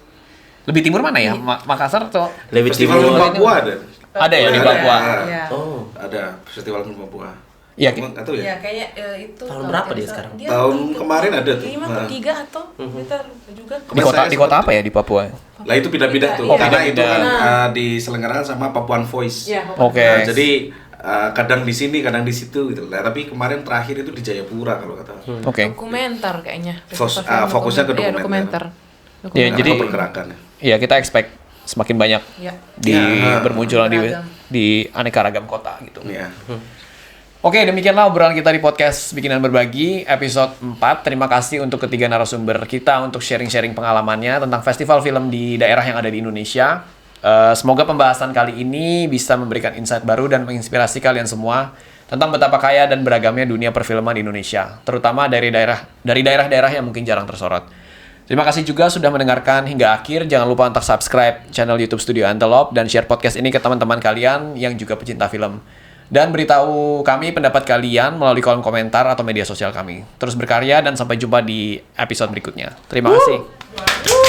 lebih timur mana ya, Makassar atau Lebih Festival timur. film Papua ada ya di Papua. Ya. ada festival film Papua. Iya, Nggak tahu ya. Ya kayaknya itu Tahun berapa dia sekarang? Tahun kemarin ada tuh. 5 ke 3 atau kita juga di kota apa ya di Papua? Lah itu pindah-pindah tuh, Oh, karena itu pindah-pindah. kan diselenggarakan sama Papuan Voice. Ya, Oke. Nah, jadi kadang di sini, kadang di situ gitu. Nah, tapi kemarin terakhir itu di Jayapura kalau kata. Oke. dokumenter kayaknya. Fokusnya ke Iya, dokumenter. Ya, Nah, jadi atau pergerakan. ya kita expect semakin banyak Ya. bermunculan Beragam. di aneka ragam kota gitu. Iya. Oke, demikianlah obrolan kita di podcast Bikinan Berbagi episode 4. Terima kasih untuk ketiga narasumber kita untuk sharing-sharing pengalamannya tentang festival film di daerah yang ada di Indonesia. Semoga pembahasan kali ini bisa memberikan insight baru dan menginspirasi kalian semua tentang betapa kaya dan beragamnya dunia perfilman di Indonesia, terutama dari daerah-daerah yang mungkin jarang tersorot. Terima kasih juga sudah mendengarkan hingga akhir. Jangan lupa untuk subscribe channel YouTube Studio Antelope dan share podcast ini ke teman-teman kalian yang juga pecinta film. Dan beritahu kami pendapat kalian melalui kolom komentar atau media sosial kami. Terus berkarya dan sampai jumpa di episode berikutnya. Terima kasih.